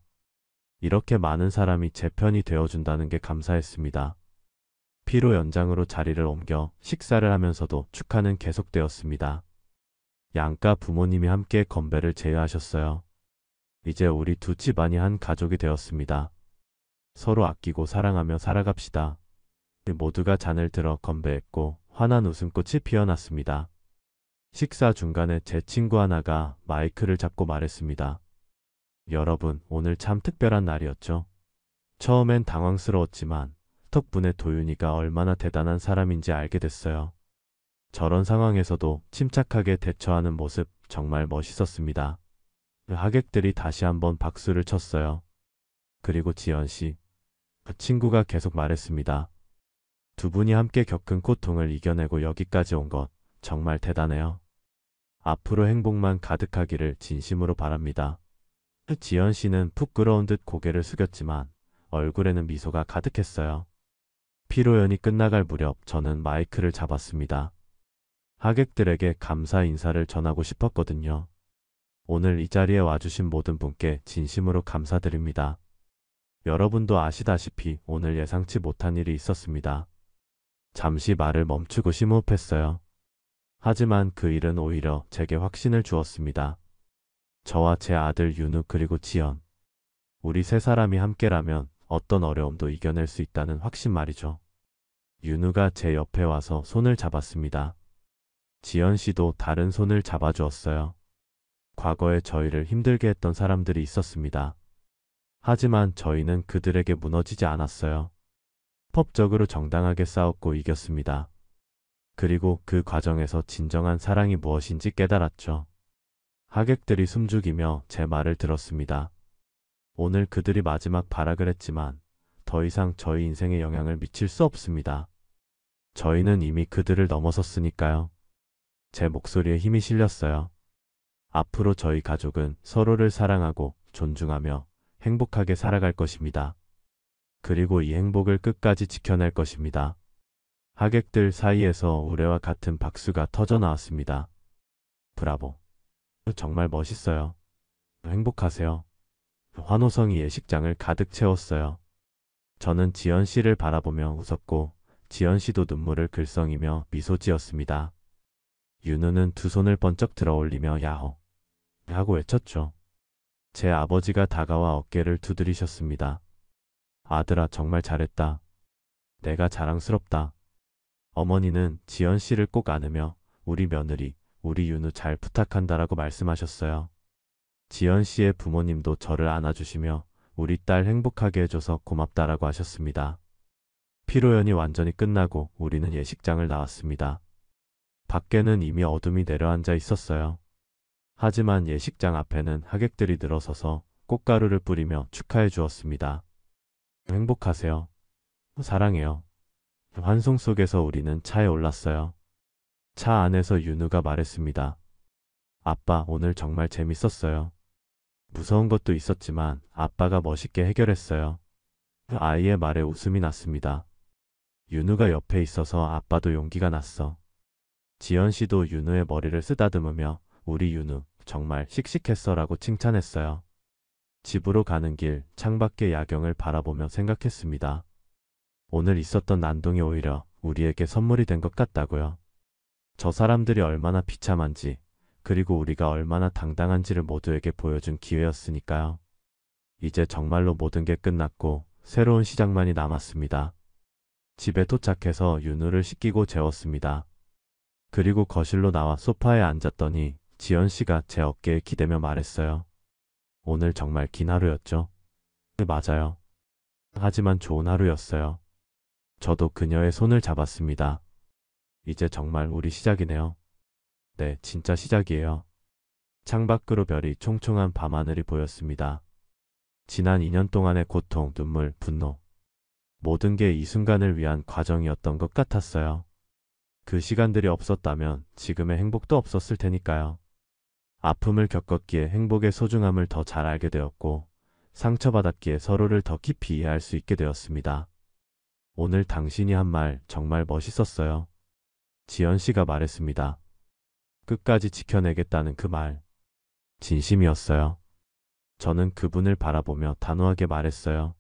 이렇게 많은 사람이 제 편이 되어준다는 게 감사했습니다. 피로 연장으로 자리를 옮겨 식사를 하면서도 축하는 계속되었습니다. 양가 부모님이 함께 건배를 제의하셨어요. 이제 우리 두 집안이 한 가족이 되었습니다. 서로 아끼고 사랑하며 살아갑시다. 모두가 잔을 들어 건배했고 환한 웃음꽃이 피어났습니다. 식사 중간에 제 친구 하나가 마이크를 잡고 말했습니다. 여러분, 오늘 참 특별한 날이었죠? 처음엔 당황스러웠지만 덕분에 도윤이가 얼마나 대단한 사람인지 알게 됐어요. 저런 상황에서도 침착하게 대처하는 모습 정말 멋있었습니다. 하객들이 다시 한번 박수를 쳤어요. 그리고 지연 씨, 그 친구가 계속 말했습니다. 두 분이 함께 겪은 고통을 이겨내고 여기까지 온 것 정말 대단해요. 앞으로 행복만 가득하기를 진심으로 바랍니다. 지연 씨는 부끄러운 듯 고개를 숙였지만 얼굴에는 미소가 가득했어요. 피로연이 끝나갈 무렵 저는 마이크를 잡았습니다. 하객들에게 감사 인사를 전하고 싶었거든요. 오늘 이 자리에 와주신 모든 분께 진심으로 감사드립니다. 여러분도 아시다시피 오늘 예상치 못한 일이 있었습니다. 잠시 말을 멈추고 심호흡했어요. 하지만 그 일은 오히려 제게 확신을 주었습니다. 저와 제 아들 윤우 그리고 지연. 우리 세 사람이 함께라면 어떤 어려움도 이겨낼 수 있다는 확신 말이죠. 윤우가 제 옆에 와서 손을 잡았습니다. 지연 씨도 다른 손을 잡아주었어요. 과거에 저희를 힘들게 했던 사람들이 있었습니다. 하지만 저희는 그들에게 무너지지 않았어요. 법적으로 정당하게 싸웠고 이겼습니다. 그리고 그 과정에서 진정한 사랑이 무엇인지 깨달았죠. 하객들이 숨죽이며 제 말을 들었습니다. 오늘 그들이 마지막 발악을 했지만 더 이상 저희 인생에 영향을 미칠 수 없습니다. 저희는 이미 그들을 넘어섰으니까요. 제 목소리에 힘이 실렸어요. 앞으로 저희 가족은 서로를 사랑하고 존중하며 행복하게 살아갈 것입니다. 그리고 이 행복을 끝까지 지켜낼 것입니다. 하객들 사이에서 우레와 같은 박수가 터져 나왔습니다. 브라보. 정말 멋있어요. 행복하세요. 환호성이 예식장을 가득 채웠어요. 저는 지연 씨를 바라보며 웃었고 지연 씨도 눈물을 글썽이며 미소 지었습니다. 윤우는 두 손을 번쩍 들어 올리며 야호 하고 외쳤죠. 제 아버지가 다가와 어깨를 두드리셨습니다. 아들아, 정말 잘했다. 내가 자랑스럽다. 어머니는 지연 씨를 꼭 안으며 우리 며느리, 우리 윤우 잘 부탁한다라고 말씀하셨어요. 지연 씨의 부모님도 저를 안아주시며 우리 딸 행복하게 해줘서 고맙다라고 하셨습니다. 피로연이 완전히 끝나고 우리는 예식장을 나왔습니다. 밖에는 이미 어둠이 내려앉아 있었어요. 하지만 예식장 앞에는 하객들이 늘어서서 꽃가루를 뿌리며 축하해 주었습니다. 행복하세요. 사랑해요. 환송 속에서 우리는 차에 올랐어요. 차 안에서 윤우가 말했습니다. 아빠, 오늘 정말 재밌었어요. 무서운 것도 있었지만 아빠가 멋있게 해결했어요. 아이의 말에 웃음이 났습니다. 윤우가 옆에 있어서 아빠도 용기가 났어. 지연 씨도 윤우의 머리를 쓰다듬으며 우리 윤우 정말 씩씩했어 라고 칭찬했어요. 집으로 가는 길 창밖의 야경을 바라보며 생각했습니다. 오늘 있었던 난동이 오히려 우리에게 선물이 된 것 같다고요. 저 사람들이 얼마나 비참한지 그리고 우리가 얼마나 당당한지를 모두에게 보여준 기회였으니까요. 이제 정말로 모든 게 끝났고 새로운 시작만이 남았습니다. 집에 도착해서 윤우를 씻기고 재웠습니다. 그리고 거실로 나와 소파에 앉았더니 지연 씨가 제 어깨에 기대며 말했어요. 오늘 정말 긴 하루였죠? 네, 맞아요. 하지만 좋은 하루였어요. 저도 그녀의 손을 잡았습니다. 이제 정말 우리 시작이네요. 네, 진짜 시작이에요. 창밖으로 별이 총총한 밤하늘이 보였습니다. 지난 2년 동안의 고통, 눈물, 분노. 모든 게 이 순간을 위한 과정이었던 것 같았어요. 그 시간들이 없었다면 지금의 행복도 없었을 테니까요. 아픔을 겪었기에 행복의 소중함을 더 잘 알게 되었고 상처받았기에 서로를 더 깊이 이해할 수 있게 되었습니다. 오늘 당신이 한 말 정말 멋있었어요. 지연 씨가 말했습니다. 끝까지 지켜내겠다는 그 말. 진심이었어요. 저는 그분을 바라보며 단호하게 말했어요.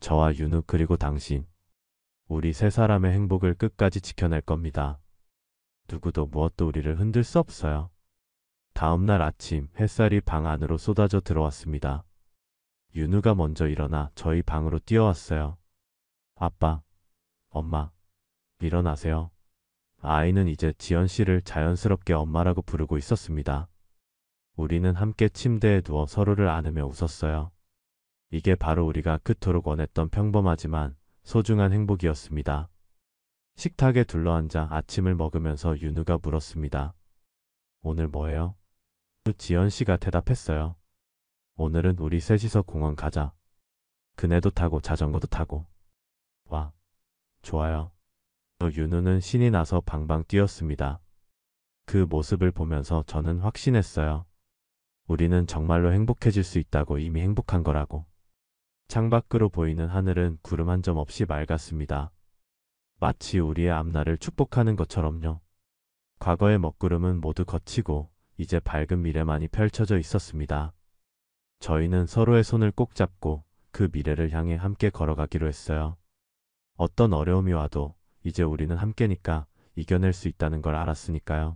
저와 윤우 그리고 당신. 우리 세 사람의 행복을 끝까지 지켜낼 겁니다. 누구도 무엇도 우리를 흔들 수 없어요. 다음 날 아침 햇살이 방 안으로 쏟아져 들어왔습니다. 윤우가 먼저 일어나 저희 방으로 뛰어왔어요. 아빠, 엄마, 일어나세요. 아이는 이제 지연 씨를 자연스럽게 엄마라고 부르고 있었습니다. 우리는 함께 침대에 누워 서로를 안으며 웃었어요. 이게 바로 우리가 그토록 원했던 평범하지만 소중한 행복이었습니다. 식탁에 둘러앉아 아침을 먹으면서 윤우가 물었습니다. 오늘 뭐해요? 지연 씨가 대답했어요. 오늘은 우리 셋이서 공원 가자. 그네도 타고 자전거도 타고. 와, 좋아요. 윤우는 신이 나서 방방 뛰었습니다. 그 모습을 보면서 저는 확신했어요. 우리는 정말로 행복해질 수 있다고 이미 행복한 거라고. 창밖으로 보이는 하늘은 구름 한 점 없이 맑았습니다. 마치 우리의 앞날을 축복하는 것처럼요. 과거의 먹구름은 모두 걷히고 이제 밝은 미래만이 펼쳐져 있었습니다. 저희는 서로의 손을 꼭 잡고 그 미래를 향해 함께 걸어가기로 했어요. 어떤 어려움이 와도 이제 우리는 함께니까 이겨낼 수 있다는 걸 알았으니까요.